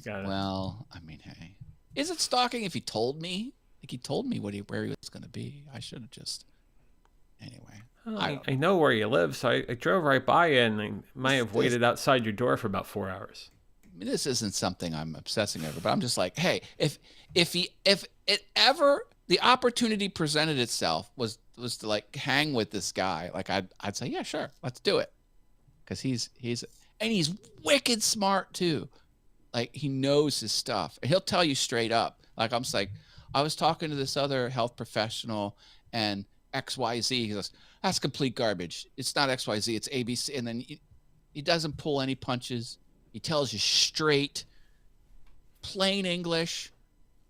got it. Well, I mean, hey, is it stalking if he told me? Like he told me where he was going to be. I should have just. Anyway. I know where you live, so I drove right by you, and I might have waited outside your door for about 4 hours. I mean, this isn't something I'm obsessing over, but I'm just like, hey, if it ever the opportunity presented itself was to like hang with this guy, like I'd say, yeah, sure, let's do it, because he's wicked smart too, like he knows his stuff, and he'll tell you straight up. Like I'm just like, I was talking to this other health professional and XYZ. He goes, that's complete garbage. It's not XYZ, it's ABC. And then he doesn't pull any punches. He tells you straight, plain English.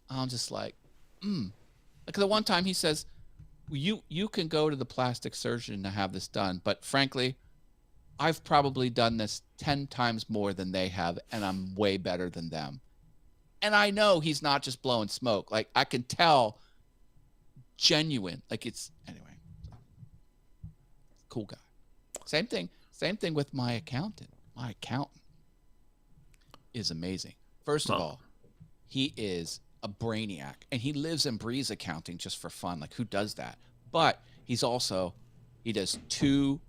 I'm just like, Like the one time he says, you can go to the plastic surgeon to have this done, but frankly, I've probably done this 10 times more than they have, and I'm way better than them. And I know he's not just blowing smoke. Like I can tell, genuine. Like it's anyway. Cool guy. Same thing with my accountant. My accountant is amazing. First of all, he is a brainiac, and he lives and breathes accounting just for fun. Like who does that? But he does 2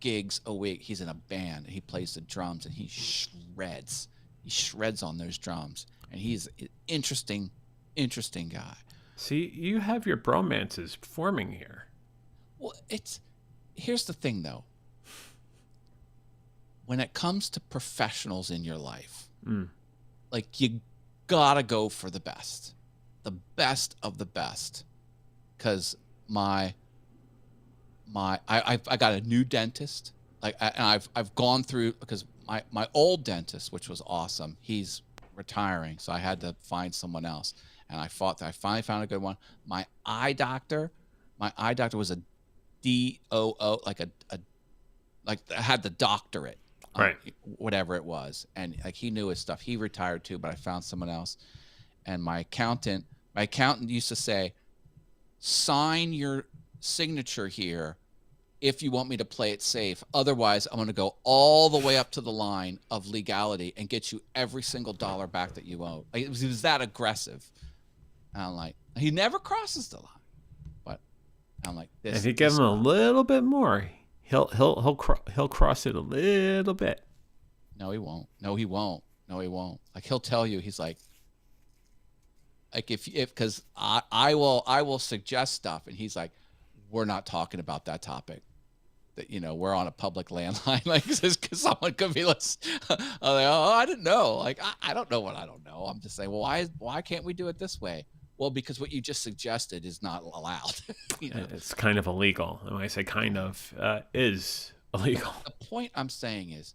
gigs a week. He's in a band. He plays the drums, and he shreds. He shreds on those drums, and he's an interesting guy. See, you have your bromances forming here. Well, here's the thing, though. When it comes to professionals in your life, like, you gotta go for the best of the best. Because I got a new dentist. Like, and I've gone through, because my old dentist, which was awesome, he's retiring, so I had to find someone else. And I finally found a good one. My eye doctor was a DOO, like had the doctorate, right? Whatever it was, and like he knew his stuff. He retired too, but I found someone else. And my accountant used to say, sign your signature here if you want me to play it safe. Otherwise, I'm going to go all the way up to the line of legality and get you every single dollar back that you owe. Like, it was that aggressive. And I'm like, he never crosses the line. But I'm like, this. If you give him a little bit more, he'll cross it a little bit. No, he won't. Like, he'll tell you, he's like because I will suggest stuff, and he's like, we're not talking about that topic. That, we're on a public landline, like, because someone could be like, oh, I didn't know. Like, I don't know what I don't know. I'm just saying, well, why can't we do it this way? Well, because what you just suggested is not allowed. It's kind of illegal. And when I say kind of, is illegal. The point I'm saying is,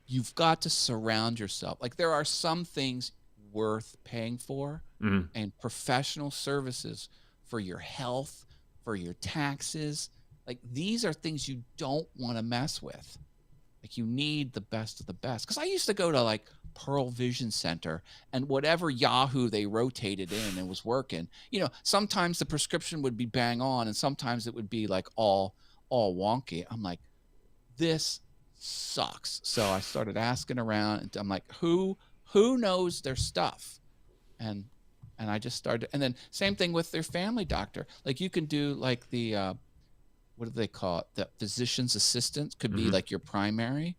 you've got to surround yourself. Like, there are some things worth paying for, and professional services for your health, for your taxes. Like, these are things you don't want to mess with. Like, you need the best of the best. Because I used to go to, like, Pearl Vision Center, and whatever Yahoo they rotated in and was working, sometimes the prescription would be bang on, and sometimes it would be like all wonky. I'm like, this sucks. So I started asking around, and I'm like, who knows their stuff? And I just started, and then same thing with their family doctor. Like, you can do like the what do they call it? The physician's assistant could be like your primary.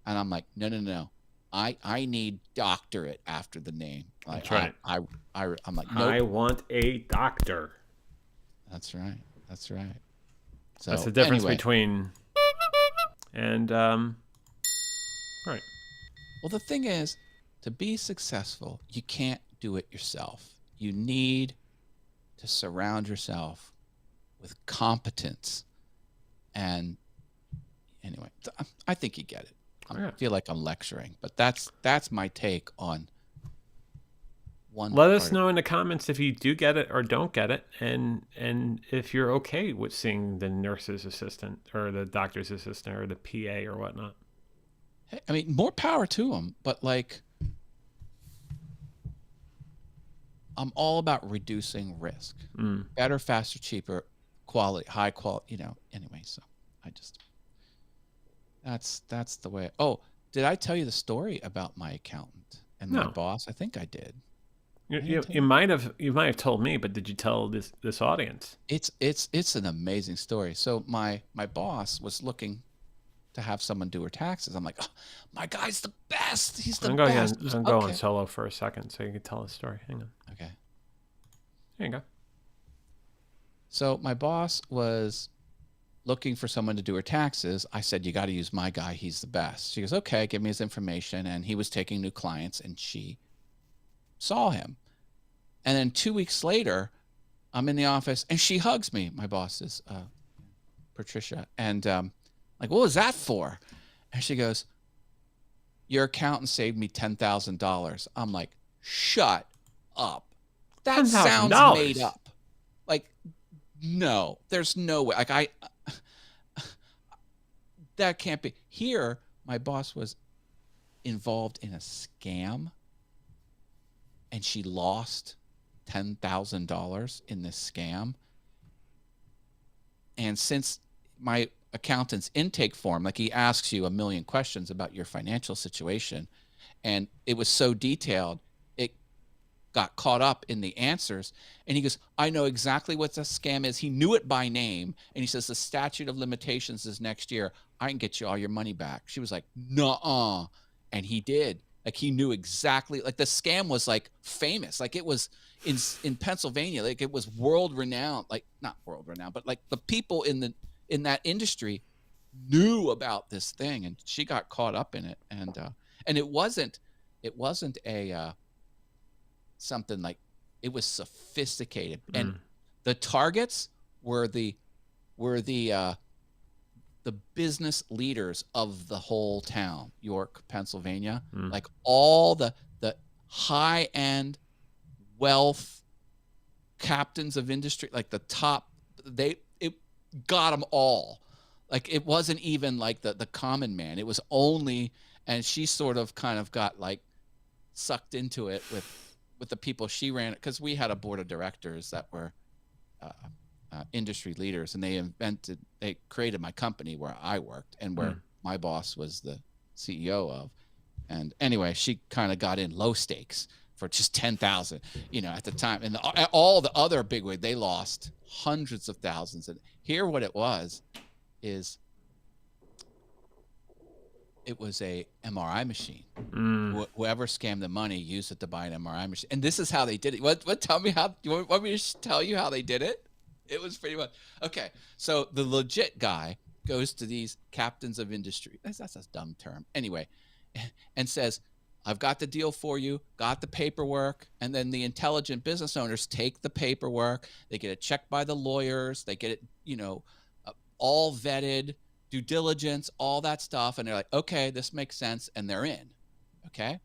And I'm like, no. I need doctorate after the name. Like, that's right. I'm like, nope. I want a doctor. That's right. So that's the difference anyway. between and right. Well, the thing is, to be successful, you can't do it yourself. You need to surround yourself with competence. And anyway, I think you get it. I feel like I'm lecturing, but that's my take on one. Let us know in the comments if you do get it or don't get it, and if you're okay with seeing the nurse's assistant or the doctor's assistant or the PA or whatnot. I mean, more power to them, but like, I'm all about reducing risk. Better, faster, cheaper, quality, high quality, anyway. So I just, that's the way. Oh, did I tell you the story about my accountant and my boss? I think I did. You might have told me, but did you tell this audience? It's an amazing story. So my boss was looking to have someone do her taxes. I'm like, oh, my guy's the best. He's the best. I'm going solo for a second so you can tell the story. Hang on. Okay. There you go. So my boss was looking for someone to do her taxes. I said, you got to use my guy. He's the best. She goes, okay, give me his information. And he was taking new clients, and she saw him. And then 2 weeks later, I'm in the office, and she hugs me. My boss is Patricia. And like, what was that for? And she goes, your accountant saved me $10,000. I'm like, shut up. That sounds made up. Like, no, there's no way. Like, that can't be. Here, my boss was involved in a scam, and she lost $10,000 in this scam. And since my accountant's intake form, like, he asks you a million questions about your financial situation, and it was so detailed, got caught up in the answers. And he goes, I know exactly what the scam is. He knew it by name. And he says, the statute of limitations is next year. I can get you all your money back. She was like, nuh-uh. And he did. Like, he knew exactly, like, the scam was like famous. Like, it was in Pennsylvania, like, it was world renowned, like, not world renowned, but like the people in that industry knew about this thing, and she got caught up in it. And it wasn't a something like, it was sophisticated. And the targets were the business leaders of the whole town, York, Pennsylvania. Like, all the high end wealth captains of industry, like the top, it got them all. Like, it wasn't even like the common man. It was only, and she sort of kind of got like sucked into it with the people she ran, because we had a board of directors that were industry leaders, and they created my company where I worked and where my boss was the CEO of. And anyway, she kind of got in low stakes for just 10,000, at the time. And all the other bigwig, they lost hundreds of thousands. And here, what it was is, it was a MRI machine. Whoever scammed the money used it to buy an MRI machine. And this is how they did it. What? Tell me how. You want me to tell you how they did it? It was pretty much okay. So the legit guy goes to these captains of industry. That's a dumb term. Anyway, and says, I've got the deal for you, got the paperwork. And then the intelligent business owners take the paperwork. They get it checked by the lawyers. They get it, all vetted, due diligence, all that stuff. And they're like, okay, this makes sense. And they're in. Okay.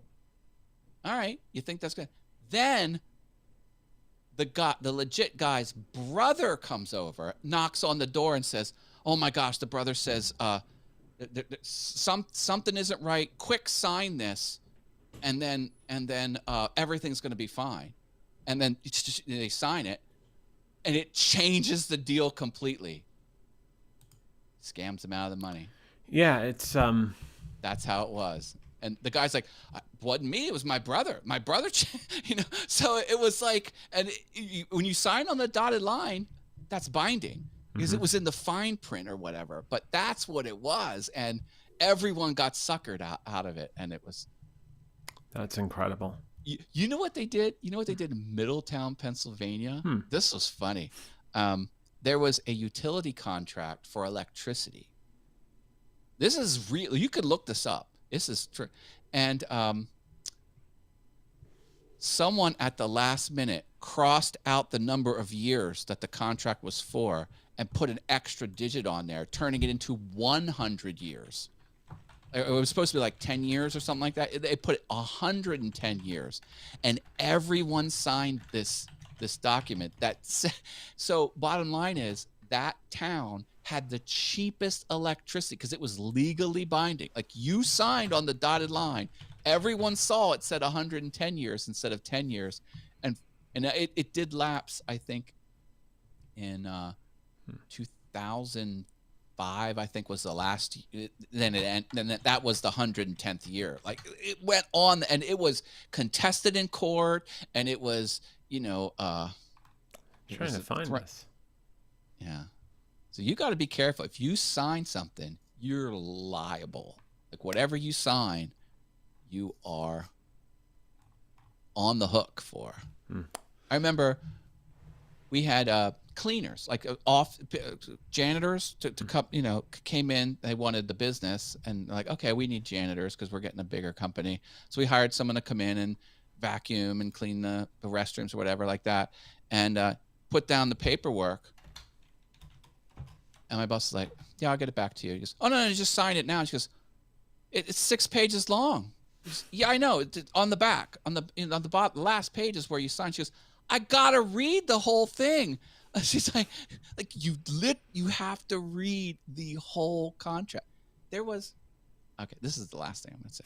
All right. You think that's good? Then the legit guy's brother comes over, knocks on the door and says, oh my gosh, the brother says, something isn't right. Quick, sign this. And then everything's going to be fine. And then they sign it, and it changes the deal completely. Scams them out of the money. Yeah, it's That's how it was. And the guy's like, it wasn't me, it was my brother. My brother, So it was like, and when you sign on the dotted line, that's binding because it was in the fine print or whatever. But that's what it was, and everyone got suckered out of it, and it was. That's incredible. You know what they did? You know what they did in Middletown, Pennsylvania? This was funny. There was a utility contract for electricity. This is real. You could look this up. This is true. And someone at the last minute crossed out the number of years that the contract was for and put an extra digit on there, turning it into 100 years. It was supposed to be like 10 years or something like that. They put 110 years, and everyone signed this document. So bottom line is, that town had the cheapest electricity because it was legally binding. Like, you signed on the dotted line. Everyone saw it said 110 years instead of 10 years. And it did lapse, I think, in 2005, I think, was the last. Then that was the 110th year. Like, it went on, and it was contested in court, and it was, trying to find this. Yeah. So you got to be careful. If you sign something, you're liable. Like, whatever you sign, you are on the hook for. I remember we had cleaners, like janitors to come, came in. They wanted the business, and like, okay, we need janitors because we're getting a bigger company. So we hired someone to come in and vacuum and clean the restrooms or whatever like that, and put down the paperwork. And my boss is like, yeah, I'll get it back to you. He goes, oh, no, just sign it now. She goes, it's 6 pages long. Goes, yeah, I know. It's on the back, on the bottom, the last page is where you sign. She goes, I got to read the whole thing. She's like you have to read the whole contract. Okay, this is the last thing I'm going to say.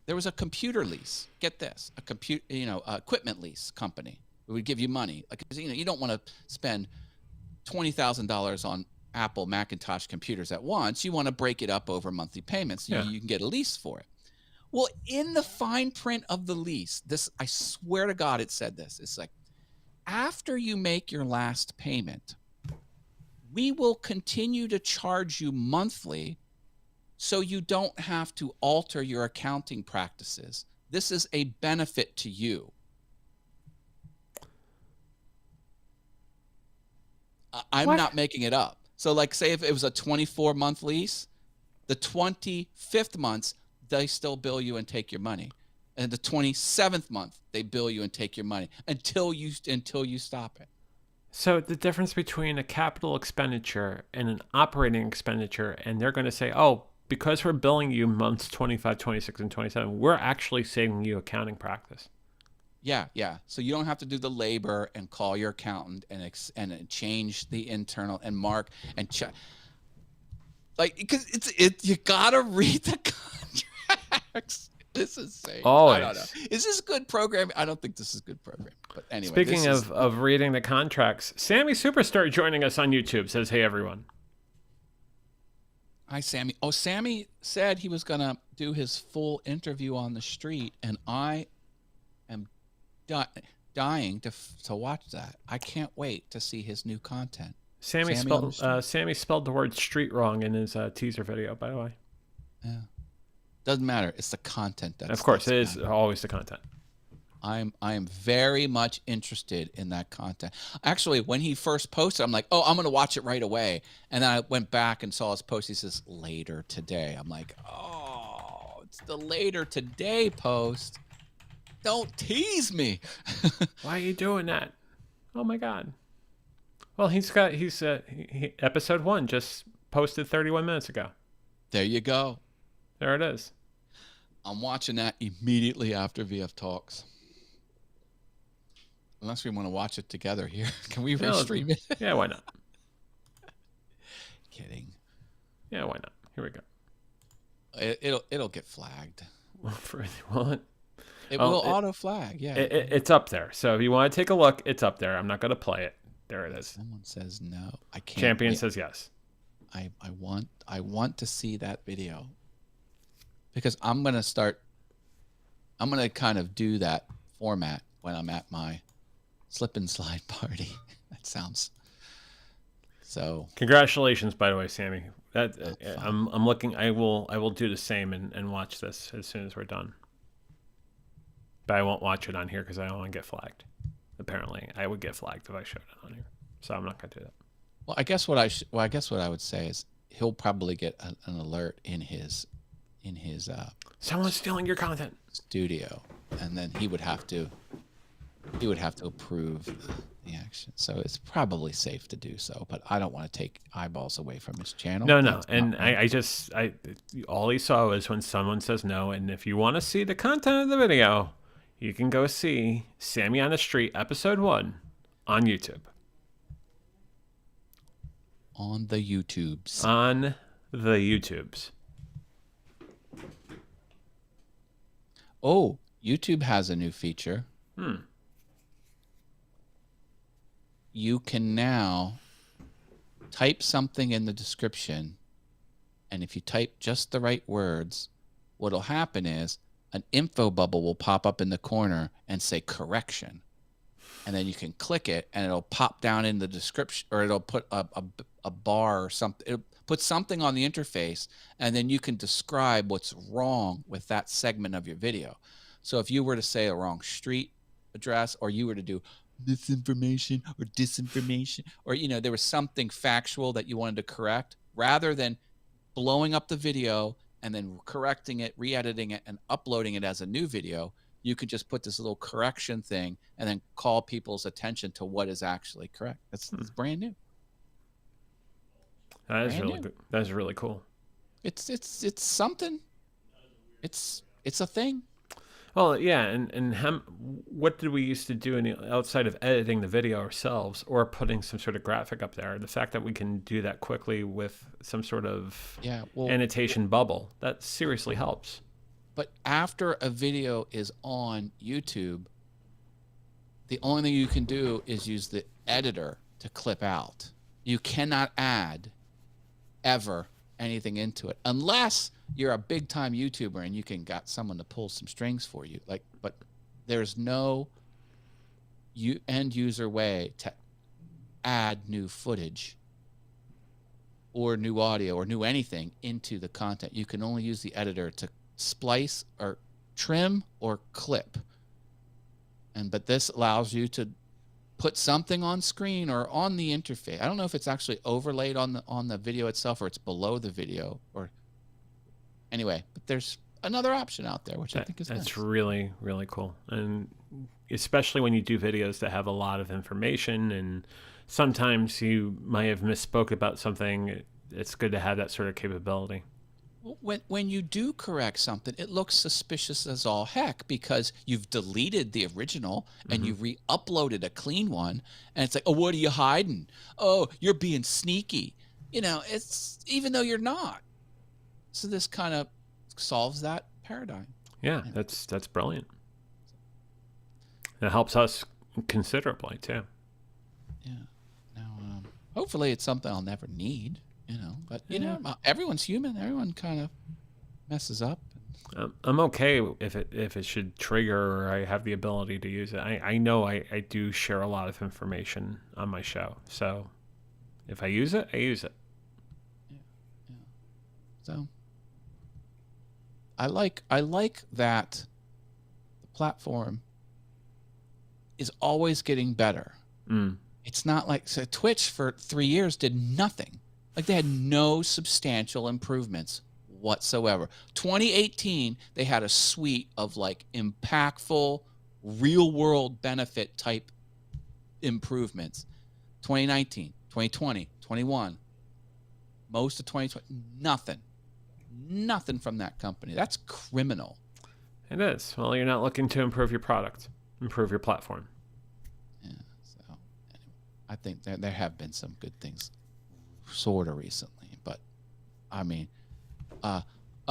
There was a computer lease. Get this, equipment lease company. It would give you money. Like, you don't want to spend $20,000 on Apple Macintosh computers at once. You want to break it up over monthly payments. You can get a lease for it. Well, in the fine print of the lease, this, I swear to God, it said this. It's like, after you make your last payment, we will continue to charge you monthly so you don't have to alter your accounting practices. This is a benefit to you. I'm not making it up. So like, say if it was a 24-month lease, the 25th month, they still bill you and take your money. And the 27th month, they bill you and take your money until you stop it. So the difference between a capital expenditure and an operating expenditure, and they're going to say, oh, because we're billing you months 25, 26, and 27, we're actually saving you accounting practice. Yeah, yeah. So you don't have to do the labor and call your accountant and change the internal and mark and check. Like, because you gotta read the contracts. This is insane. Always. I don't know. Is this good programming? I don't think this is good programming. But anyway. Speaking of reading the contracts, Sammy Superstar joining us on YouTube says, hey, everyone. Hi, Sammy. Oh, Sammy said he was going to do his full interview on the street, and I am dying to watch that. I can't wait to see his new content. Sammy spelled the word street wrong in his teaser video, by the way. Yeah. Doesn't matter. It's the content. Of course, it is always the content. I am very much interested in that content. Actually, when he first posted, I'm like, oh, I'm going to watch it right away. And then I went back and saw his post. He says, later today. I'm like, oh, it's the later today post. Don't tease me. Why are you doing that? Oh, my God. Well, he's episode 1 just posted 31 minutes ago. There you go. There it is. I'm watching that immediately after VF Talks. Unless we want to watch it together here. Can we restream it? Yeah, why not? Kidding. Yeah, why not? Here we go. It'll get flagged. What? It will auto flag. Yeah. It's up there. So if you want to take a look, it's up there. I'm not going to play it. There it is. Someone says no. I can't. Champion says yes. I want to see that video. Because I'm going to kind of do that format when I'm at my slip and slide party. That sounds so. Congratulations, by the way, Sammy. I'm looking. I will do the same and watch this as soon as we're done. But I won't watch it on here because I don't want to get flagged. Apparently, I would get flagged if I showed it on here, so I'm not going to do that. Well, I guess what I would say is he'll probably get an alert in his someone's stealing your content studio, and then he would have to approve the action. So it's probably safe to do so, but I don't want to take eyeballs away from his channel. No, and I all he saw was when someone says no, and if you want to see the content of the video, you can go see Sammy on the Street episode 1 on YouTube. On the YouTubes. On the YouTubes. Oh, YouTube has a new feature. You can now type something in the description, and if you type just the right words, what'll happen is an info bubble will pop up in the corner and say correction. And then you can click it, and it'll pop down in the description, or it'll put a bar or something. It'll put something on the interface, and then you can describe what's wrong with that segment of your video. So if you were to say a wrong street address, or you were to do misinformation or disinformation, or there was something factual that you wanted to correct, rather than blowing up the video and then correcting it, re-editing it, and uploading it as a new video, you could just put this little correction thing and then call people's attention to what is actually correct. It's brand new. That is really good. That is really cool. It's something. It's a thing. Well, yeah, and what did we used to do outside of editing the video ourselves or putting some sort of graphic up there? The fact that we can do that quickly with some sort of annotation bubble, that seriously helps. But after a video is on YouTube, the only thing you can do is use the editor to clip out. You cannot add ever anything into it unless you're a big time YouTuber and you can got someone to pull some strings for you. Like, but there's no end user way to add new footage or new audio or new anything into the content. You can only use the editor to splice or trim or clip. But this allows you to put something on screen or on the interface. I don't know if it's actually overlaid on the video itself or it's below the video, or anyway, but there's another option out there, which I think is that's nice. really, really cool. And especially when you do videos that have a lot of information and sometimes you might have misspoke about something, it's good to have that sort of capability. When you do correct something, it looks suspicious as all heck because you've deleted the original and you re-uploaded a clean one, and it's like, oh, what are you hiding? Oh, you're being sneaky. You know, it's even though you're not. So this kind of solves that paradigm. Yeah, that's brilliant. It helps us considerably too. Yeah. Now, hopefully, it's something I'll never need. You know, but you know, everyone's human. Everyone kind of messes up. I'm okay if it should trigger or I have the ability to use it. I know I do share a lot of information on my show, so if I use it, I use it. Yeah. So I like that the platform is always getting better. It's not like Twitch for 3 years did nothing. Like they had no substantial improvements whatsoever. 2018, they had a suite of like impactful, real world benefit type improvements. 2019, 2020, 21, most of 2020, nothing from that company. That's criminal. It is. Well, you're not looking to improve your product, improve your platform. Yeah. So anyway, I think there have been some good things sort of recently, but I mean, a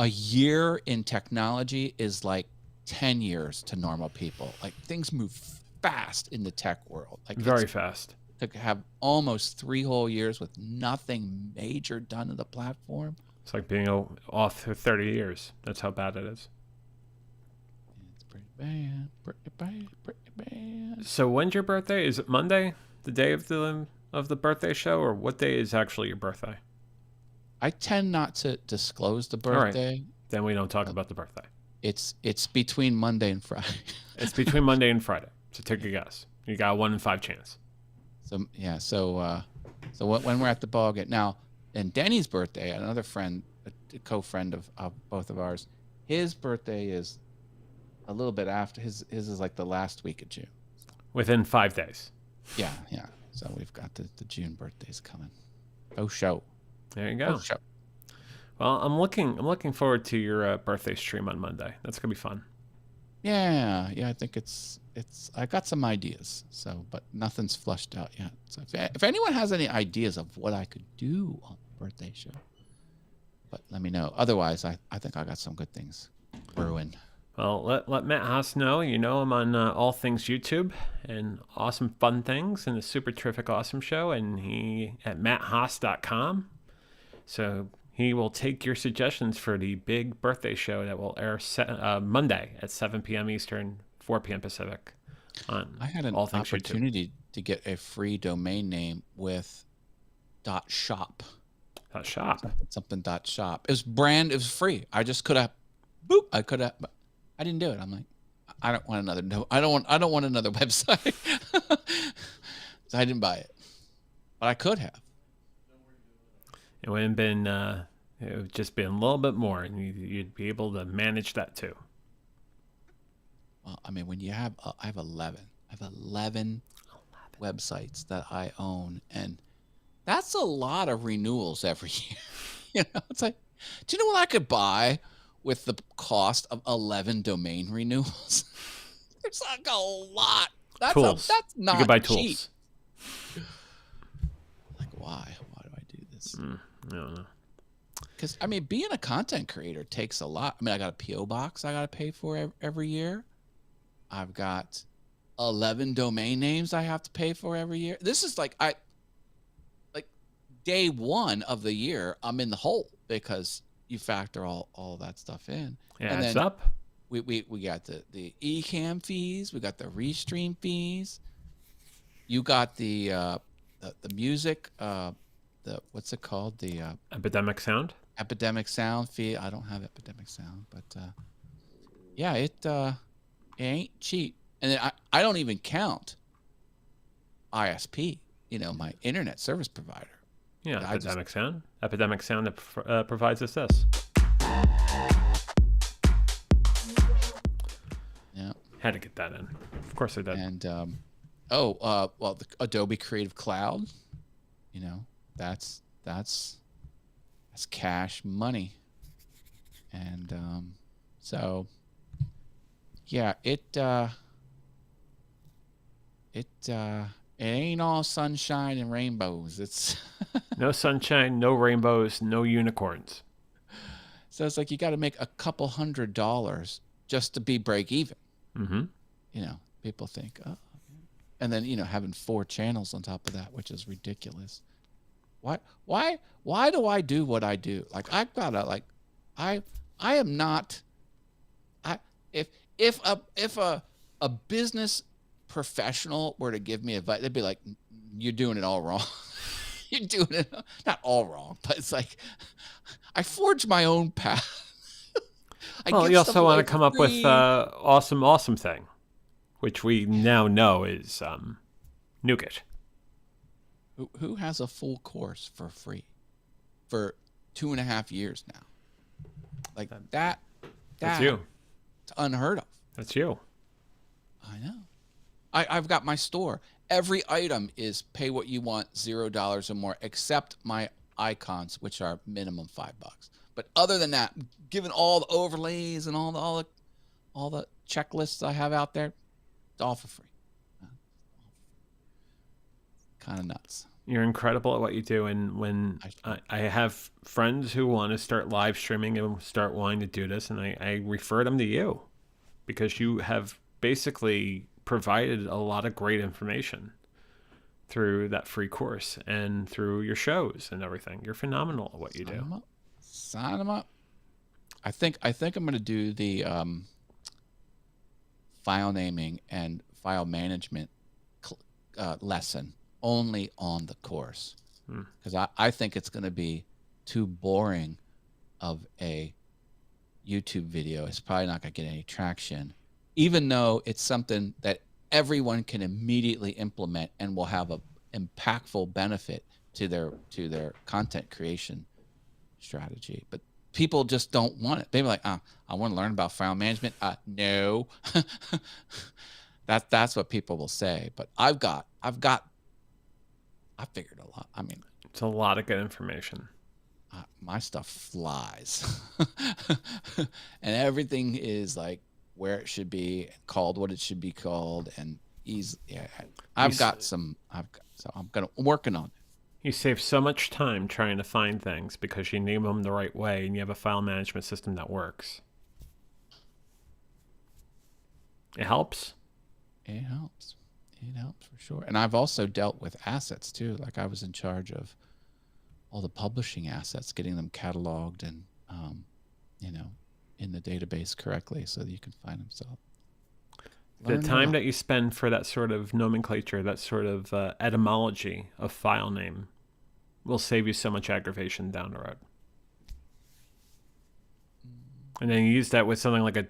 year in technology is like 10 years to normal people. Like things move fast in the tech world. Like Very fast. To have almost 3 whole years with nothing major done to the platform. It's like being off for 30 years. That's how bad it is. It's pretty bad, pretty bad. So when's your birthday? Is it Monday, the day of the birthday show, or what day is actually your birthday? I tend not to disclose the birthday. All right. Then we don't talk about the birthday. It's between Monday and Friday. It's between Monday and Friday. So take a guess. You got a 1 in 5 chance. So yeah, so when we're at the ball game now, and Denny's birthday, another friend, a co-friend of both of ours, his birthday is a little bit after his is like the last week of June. Within 5 days. Yeah. So we've got the June birthdays coming. Oh show. There you go. Oh show. Well, I'm looking forward to your birthday stream on Monday. That's gonna be fun. Yeah. I think it's I got some ideas. So, but nothing's flushed out yet. So if anyone has any ideas of what I could do on the birthday show, but let me know. Otherwise, I think I got some good things brewing. Well, let Matt Haas know. You know him on all things YouTube and awesome fun things and the super terrific awesome show. And he at matthaas.com. So he will take your suggestions for the big birthday show that will air Monday at 7 p.m. Eastern, 4 p.m. Pacific. On I had an all things opportunity to get a free domain name with .shop. .shop. Something .shop. It was free. I just could have, but I didn't do it. I'm like, I don't want another website. So I didn't buy it, but I could have. It would have been, it would just be a little bit more, and you'd be able to manage that too. Well, I mean, when you have, I have 11 websites that I own, and that's a lot of renewals every year. You know, it's like, do you know what I could buy with the cost of 11 domain renewals? There's like a lot. Tools. That's not you could buy cheap. tools. Like, why? Why do I do this? I don't know. Because, I mean, being a content creator takes a lot. I mean, I got a P.O. box I got to pay for every year. I've got 11 domain names I have to pay for every year. This is like day one of the year, I'm in the hole. because you factor all that stuff in. It And adds then up. we got the eCam fees, we got the restream fees, you got the music, the what's it called, the Epidemic Sound. Epidemic Sound fee. I don't have Epidemic Sound, but yeah, it ain't cheap. And then I don't even count ISP, my internet service provider. Yeah, I just- Epidemic Sound. Epidemic Sound provides us this. Yeah. Had to get that in. Of course I did. And well, the Adobe Creative Cloud, that's cash money. And so yeah, it ain't all sunshine and rainbows. It's No sunshine, no rainbows, no unicorns. so it's like you got to make a couple $100 just to be break even. Mm-hmm. People think, oh, and then having 4 channels on top of that, which is ridiculous. Why do I do what I do? Like I've got to I am not. If a business professional were to give me advice, they'd be like, "You're doing it all wrong. You're doing it not all wrong, but it's like I forge my own path." Well, you also want to come up with awesome thing, which we now know is Nuke It. Who has a full course for free for 2.5 years now? Like that. That's you. It's unheard of. That's you. I know. I've got my store. Every item is pay what you want, $0 or more, except my icons, which are minimum $5. But other than that, given all the overlays and all the checklists I have out there, it's all for free. Kind of nuts. You're incredible at what you do, and when I have friends who want to start live streaming and start wanting to do this, and I refer them to you because you have basically provided a lot of great information through that free course and through your shows and everything. You're phenomenal at what you do. Sign them up. I think I'm going to do the file naming and file management lesson only on the course, because I think it's going to be too boring of a YouTube video. It's probably not going to get any traction, even though it's something that everyone can immediately implement and will have a impactful benefit to their content creation strategy. But people just don't want it. They're like, I want to learn about file management. No. That's what people will say. But I figured a lot. I mean, it's a lot of good information. My stuff flies. And everything is like where it should be, called what it should be called, and I'm working on it. You save so much time trying to find things because you name them the right way and you have a file management system that works. It helps. It helps. It helps for sure. And I've also dealt with assets too. Like I was in charge of all the publishing assets, getting them cataloged and, in the database correctly so that you can find them. So the time that you spend for that sort of nomenclature, that sort of etymology of file name will save you so much aggravation down the road. And then you use that with something like a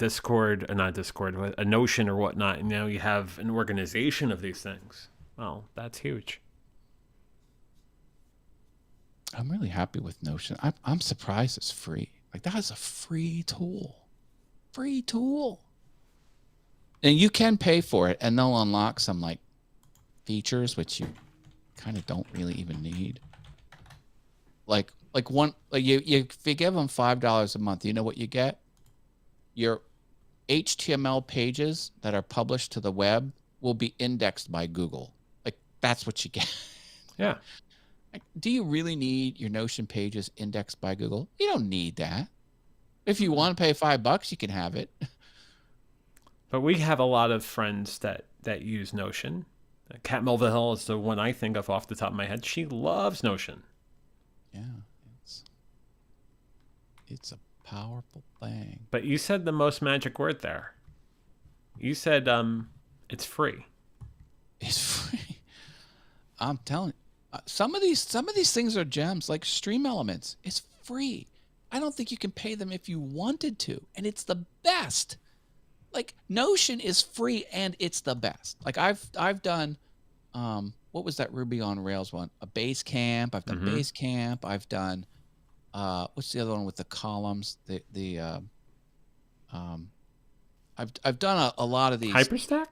a Notion or whatnot, and now you have an organization of these things. Well, that's huge. I'm really happy with Notion. I'm surprised it's free. Like that is a free tool. Free tool. And you can pay for it, and they'll unlock some like features which you kind of don't really even need. Like you if you give them $5 a month, you know what you get? Your HTML pages that are published to the web will be indexed by Google. Like that's what you get. Yeah. Like, do you really need your Notion pages indexed by Google? You don't need that. If you want to pay $5, you can have it. But we have a lot of friends that use Notion. Kat Mulvihill is the one I think of off the top of my head. She loves Notion. Yeah. It's a powerful thing. But you said the most magic word there. You said it's free. It's free. I'm telling you, some of these things are gems, like Stream Elements. It's free. I don't think you can pay them if you wanted to, and it's the best. Like Notion is free and it's the best. Like I've done, what was that Ruby on Rails one? A Basecamp. I've done Basecamp. I've done, what's the other one with the columns? I've done a lot of these Hyperstack?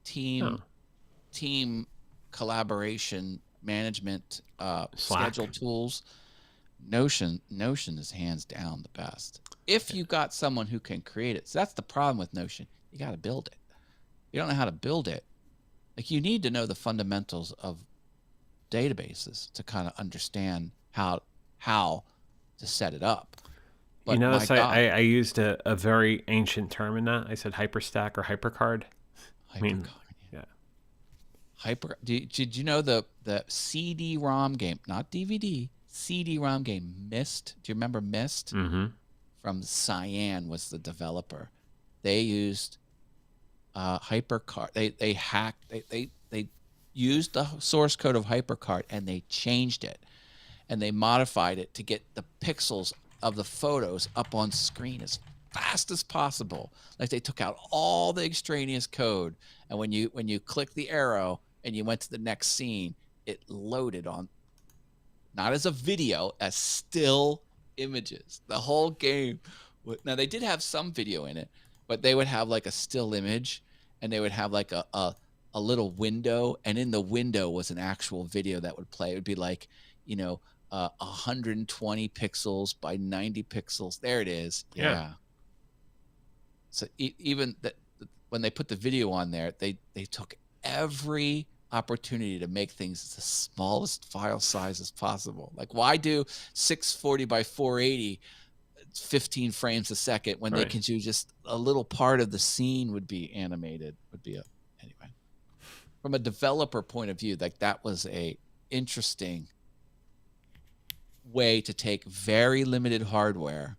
team collaboration management schedule tools. Notion is hands down the best. If you got someone who can create it. So that's the problem with Notion. You got to build it. You don't know how to build it. Like you need to know the fundamentals of databases to kind of understand how to set it up. But you notice I used a very ancient term in that. I said hyperstack or hypercard. Yeah. Did you know the CD-ROM game, not DVD, CD-ROM game, Myst? Do you remember Myst? Mm-hmm. From Cyan was the developer. They used HyperCard. They hacked. They used the source code of HyperCard and they changed it, and they modified it to get the pixels of the photos up on screen as fast as possible. Like they took out all the extraneous code, and when you click the arrow and you went to the next scene, it loaded on, not as a video, as still images. The whole game. Now they did have some video in it, but they would have like a still image, and they would have like a little window, and in the window was an actual video that would play. It would be like, 120 pixels by 90 pixels. There it is. Yeah. So even that, when they put the video on there, they took every opportunity to make things the smallest file size as possible. Like, why do 640 by 480 15 frames a second when they can do just a little part of the scene would be animated? Anyway, from a developer point of view, like that was a interesting way to take very limited hardware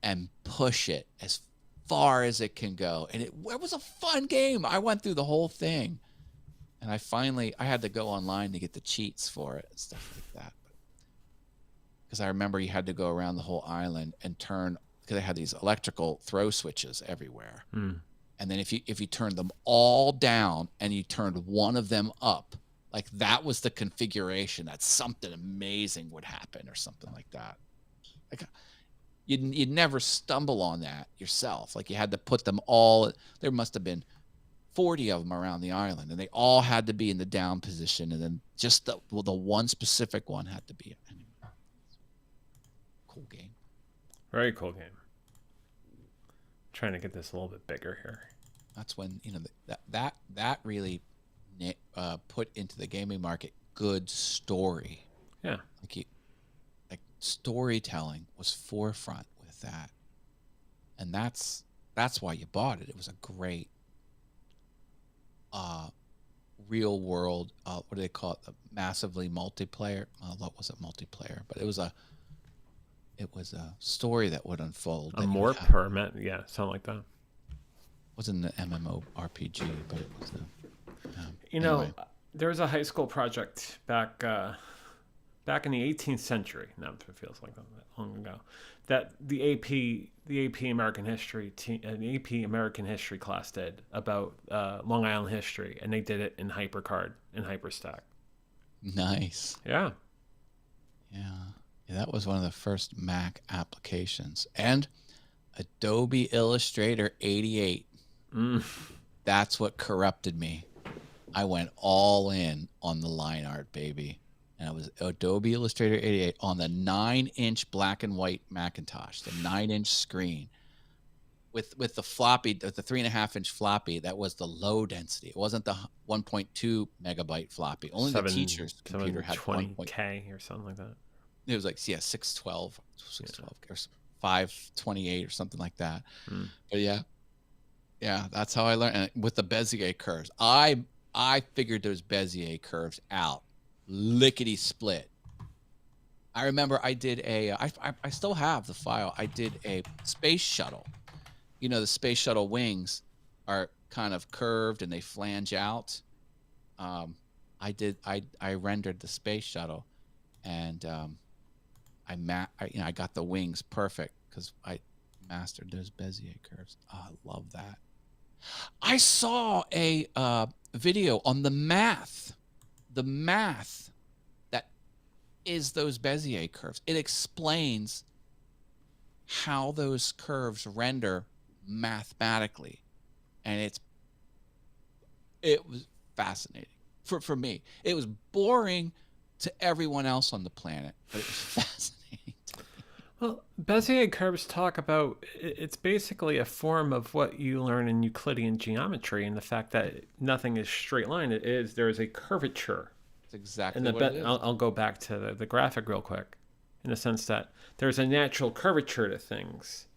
and push it as far as it can go. And it was a fun game. I went through the whole thing. And I had to go online to get the cheats for it and stuff like that. Because I remember you had to go around the whole island and turn, because they had these electrical throw switches everywhere. And then if you turned them all down and you turned one of them up, like that was the configuration, that something amazing would happen or something like that. Like you'd never stumble on that yourself. Like you had to put them all, there must have been 40 of them around the island, and they all had to be in the down position, and then just the one specific one had to be. Anyway. Cool game. Very cool game. Trying to get this a little bit bigger here. That's when that really put into the gaming market good story. Yeah. Like storytelling was forefront with that, and that's why you bought it. It was a great real world, what do they call it? Massively multiplayer. What was it? Multiplayer, but it was a story that would unfold. A more permit, yeah, something like that. It wasn't an MMORPG, but it was anyway. There was a high school project back in the 18th century. Now it feels like that long ago. That the AP American History the AP American History class did about Long Island history, and they did it in HyperCard and HyperStack. Nice. Yeah. That was one of the first Mac applications, and Adobe Illustrator 88. That's what corrupted me. I went all in on the line art, baby. And it was Adobe Illustrator 88 on the 9-inch black and white Macintosh, the 9-inch screen with the floppy, the 3.5-inch floppy. That was the low density. It wasn't the 1.2 megabyte floppy. Only the teacher's computer had 720K or something like that. It was like 612 or 528 or something like that. But yeah, that's how I learned. And with the Bezier curves, I figured those Bezier curves out lickety split I remember I did I still have the file. I did a space shuttle. You know, the space shuttle wings are kind of curved and they flange out. I rendered the space shuttle, and I got the wings perfect because I mastered those Bezier curves. Oh, I love that. I saw a video on the math that is those Bezier curves. It explains how those curves render mathematically, and it was fascinating for me. It was boring to everyone else on the planet, but it was fascinating to me. Well, Bezier curves talk about it's basically a form of what you learn in Euclidean geometry, and the fact that nothing is straight line. There is a curvature. It's exactly And what it is. I'll go back to the graphic real quick, in the sense that there's a natural curvature to things,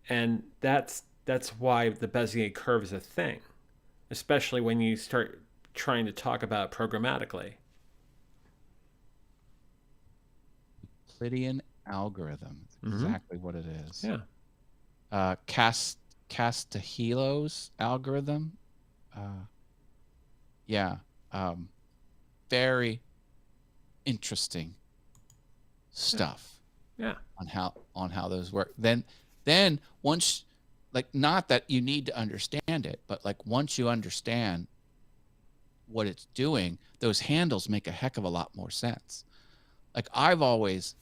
and that's why the Bezier curve is a thing, especially when you start trying to talk about it programmatically. Euclidean algorithm. That's exactly what it is. Yeah. Castiglio's algorithm. Very interesting stuff. Yeah. On how those work. Then once, like, not that you need to understand it, but like once you understand what it's doing, those handles make a heck of a lot more sense. Like, I've always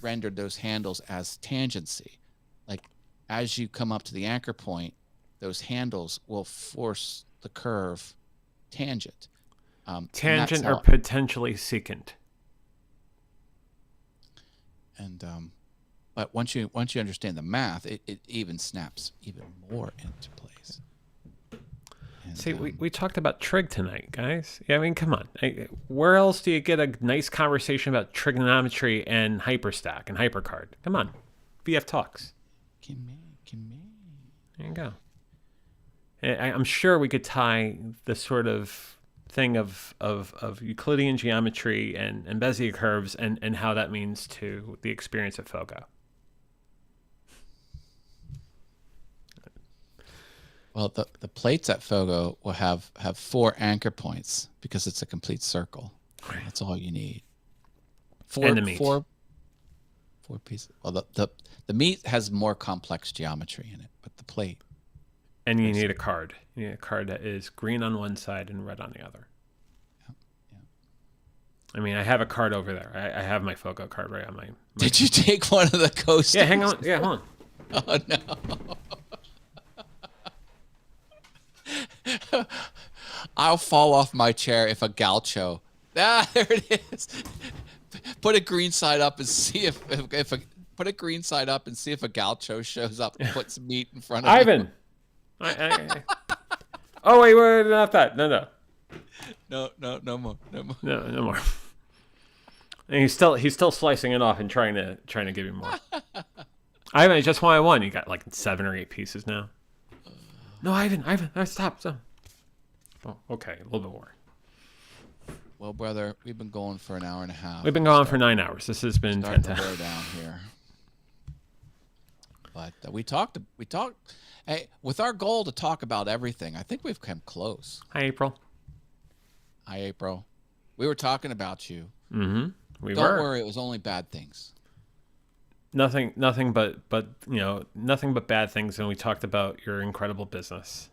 rendered those handles as tangency. Like, as you come up to the anchor point, those handles will force the curve tangent. Tangent or potentially secant. And but once you understand the math, it even snaps even more into place. And, see, we talked about trig tonight, guys. Yeah, I mean, come on. Where else do you get a nice conversation about trigonometry and hyperstack and hypercard? Come on. BF Talks. There you go. I'm sure we could tie the sort of thing of Euclidean geometry and Bezier curves and how that means to the experience at Fogo. Well, the plates at Fogo will have 4 anchor points because it's a complete circle. Right. That's all you need. And the meat. Four pieces. Well, the meat has more complex geometry in it, but the plate. And you need a card. You need a card that is green on one side and red on the other. Yeah. I mean, I have a card over there. I have my Fogo card right on my Did you take one of the coasters? Yeah, hang on. Yeah, hold on. Oh, no. I'll fall off my chair if a gaucho. There it is. Put a green side up and see if put a green side up and see if a gaucho shows up and puts meat in front of Ivan. Oh wait, not that. No more. No more. And he's still slicing it off and trying to give you more. Ivan, just wanted one. You got like 7 or 8 pieces now. No, Ivan, stop. Oh, okay, a little bit more. Well, brother, we've been going for an hour and a half. We've been going for 9 hours. This has been starting to fantastic. wear down here. But we talked. Hey, with our goal to talk about everything, I think we've come close. Hi, April. Hi, April. We were talking about you. Mm-hmm. Don't worry, it was only bad things. Nothing but nothing but bad things. And we talked about your incredible business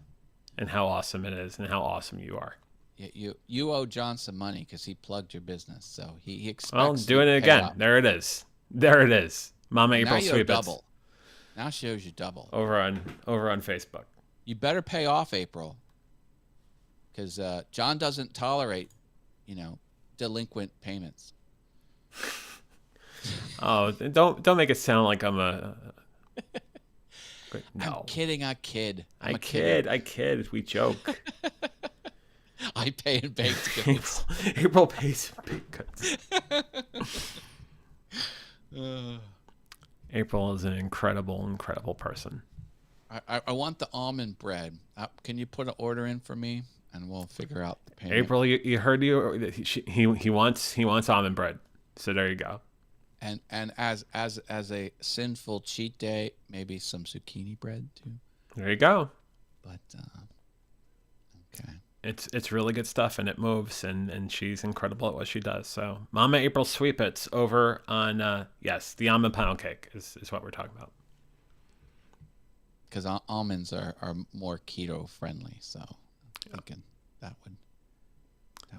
and how awesome it is and how awesome you are. Yeah, you owe John some money because he plugged your business, so he expects. Well, doing it again. There it is. Mama April Sweet Bits. Double. Now she owes you double. Over on Facebook. You better pay off April, because John doesn't tolerate, delinquent payments. Oh, don't make it sound like I'm a. No. I'm kidding. I kid. I kid. We joke. I pay in baked goods. April pays in baked goods. April is an incredible person. I want the almond bread. Can you put an order in for me, and we'll figure out the payment? April, you heard he wants almond bread. So there you go. And as a sinful cheat day, maybe some zucchini bread too. There you go. But okay. It's really good stuff, and it moves, and she's incredible at what she does. So Mama April Sweet Bits over on, yes, the almond pound cake is what we're talking about. Because almonds are more keto friendly, so I'm thinking that would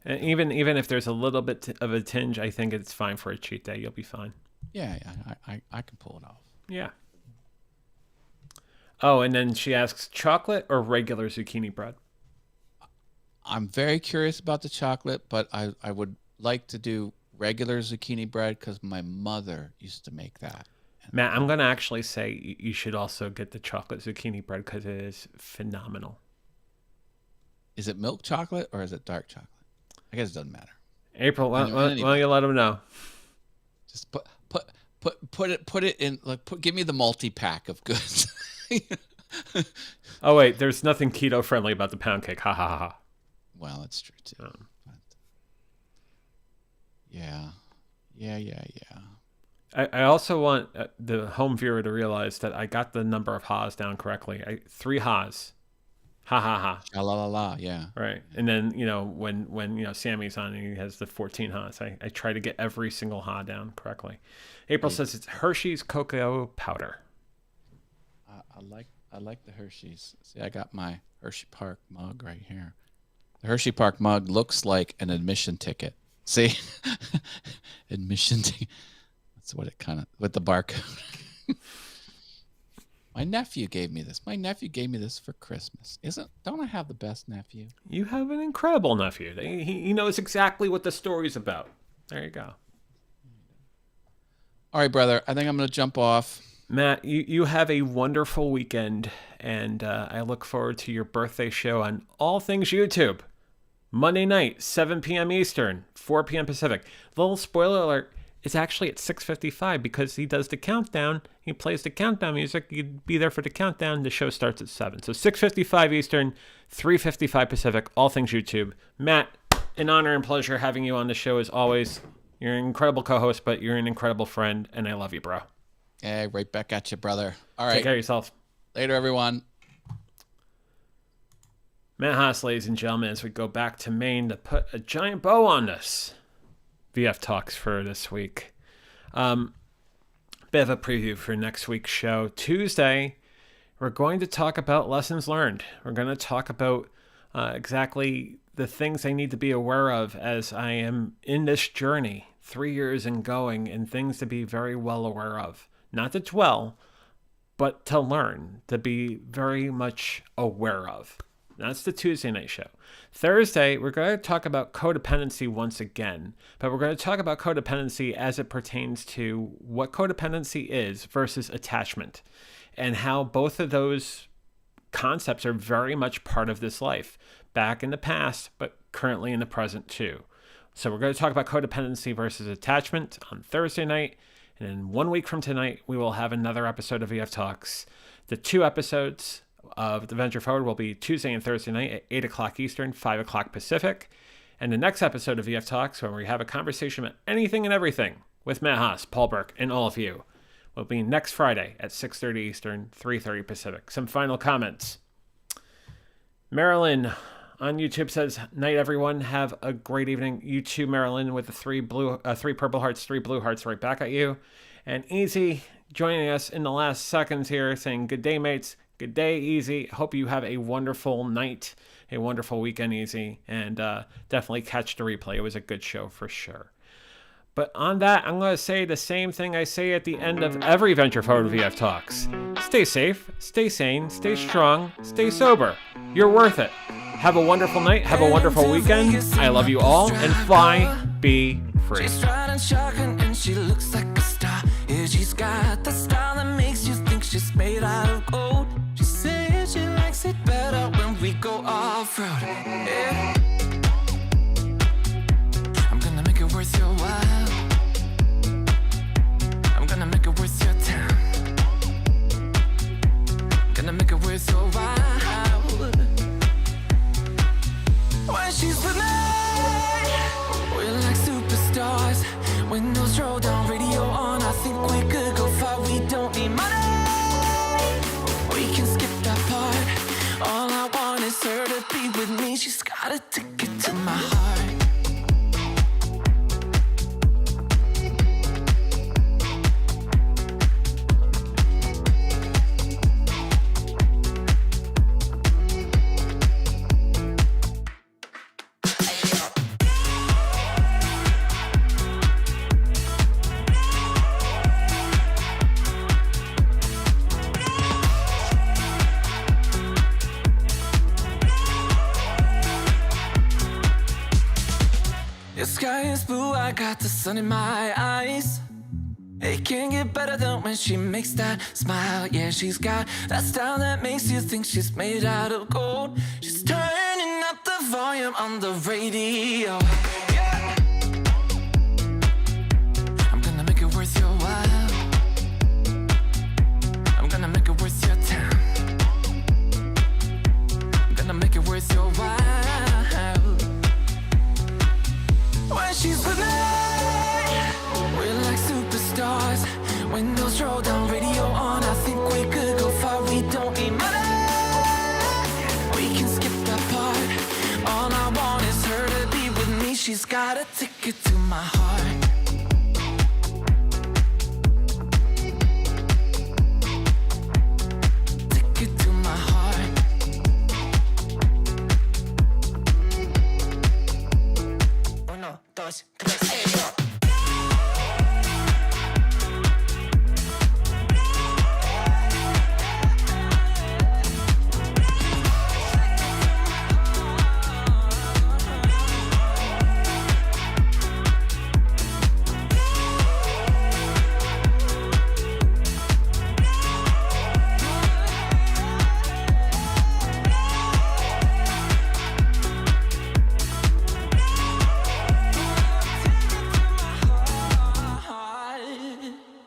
and even if there's a little bit of a tinge, I think it's fine for a cheat day. You'll be fine. Yeah, I can pull it off. Yeah. Oh, and then she asks, chocolate or regular zucchini bread? I'm very curious about the chocolate, but I would like to do regular zucchini bread because my mother used to make that. Matt, I'm going to actually say you should also get the chocolate zucchini bread because it is phenomenal. Is it milk chocolate or is it dark chocolate? I guess it doesn't matter. April, why don't you let them know? Just put it in, like, give me the multi-pack of goods. Oh, wait, there's nothing keto friendly about the pound cake. Ha ha ha. Well, that's true too. But yeah. I also want the home viewer to realize that I got the number of ha's down correctly. 3 ha's. Ha ha ha. La la la, yeah. Right. And then, when Sammy's on and he has the 14 ha's, I try to get every single ha down correctly. April says it's Hershey's cocoa powder. I like the Hershey's. See, I got my Hershey Park mug right here. The Hershey Park mug looks like an admission ticket. See? Admission ticket. That's what it kind of, with the barcode. My nephew gave me this. My nephew gave me this for Christmas. Don't I have the best nephew? You have an incredible nephew. He knows exactly what the story's about. There you go. All right, brother. I think I'm going to jump off. Matt, you have a wonderful weekend, and I look forward to your birthday show on All Things YouTube. Monday night, 7 p.m. Eastern, 4 p.m. Pacific. Little spoiler alert, it's actually at 6:55 because he does the countdown. He plays the countdown music. You'd be there for the countdown. The show starts at 7. So 6:55 Eastern, 3:55 Pacific, All Things YouTube. Matt, an honor and pleasure having you on the show as always. You're an incredible co-host, but you're an incredible friend, and I love you, bro. Hey, right back at you, brother. All right. Take care of yourself. Later, everyone. Matt Haas, ladies and gentlemen, as we go back to Maine to put a giant bow on this VF Talks for this week. Bit of a preview for next week's show. Tuesday, we're going to talk about lessons learned. We're going to talk about exactly the things I need to be aware of as I am in this journey, 3 years and going, and things to be very well aware of. Not to dwell, but to learn, to be very much aware of. That's the Tuesday night show. Thursday, we're going to talk about codependency once again, but we're going to talk about codependency as it pertains to what codependency is versus attachment, and how both of those concepts are very much part of this life, back in the past, but currently in the present too. So we're going to talk about codependency versus attachment on Thursday night, and in 1 week from tonight, we will have another episode of VF Talks. The 2 episodes of The Venture Forward will be Tuesday and Thursday night at 8 o'clock Eastern, 5 o'clock Pacific. And the next episode of VF Talks, where we have a conversation about anything and everything with Matt Haas, Paul Burke, and all of you, will be next Friday at 6:30 Eastern, 3:30 Pacific. Some final comments. Marilyn on YouTube says, night everyone, have a great evening. You too, Marilyn, with the 3 purple hearts, 3 blue hearts right back at you. And Easy joining us in the last seconds here saying, good day, mates. Good day, Easy. Hope you have a wonderful night, a wonderful weekend, Easy. And definitely catch the replay. It was a good show for sure. But on that, I'm going to say the same thing I say at the end of every Venture Forward VF Talks. Stay safe, stay sane, stay strong, stay sober. You're worth it. Have a wonderful night. Have a wonderful weekend. I love you all. And fly, be free. She's riding shotgun and she looks like a star. Yeah, she's got the style that makes you think she's made out of gold. She says she likes it better when we go off-road. Yeah. I'm gonna make it worth your while. I'm gonna make it worth your time. Gonna make it worth your while. When she's with me, we're like superstars. Windows roll down, radio on. I got the sun in my eyes. It can't get better than when she makes that smile. Yeah, she's got that style that makes you think she's made out of gold. She's turning up the volume on the radio. Yeah. I'm gonna make it worth your while. I'm gonna make it worth your time. I'm gonna make it worth your while. When she's with me, we're like superstars. Windows roll down, radio on. I think we could go far. We don't need money. We can skip that part. All I want is her to be with me. She's got a ticket to my heart. Ticket to my heart. 1, 2, 3, 4.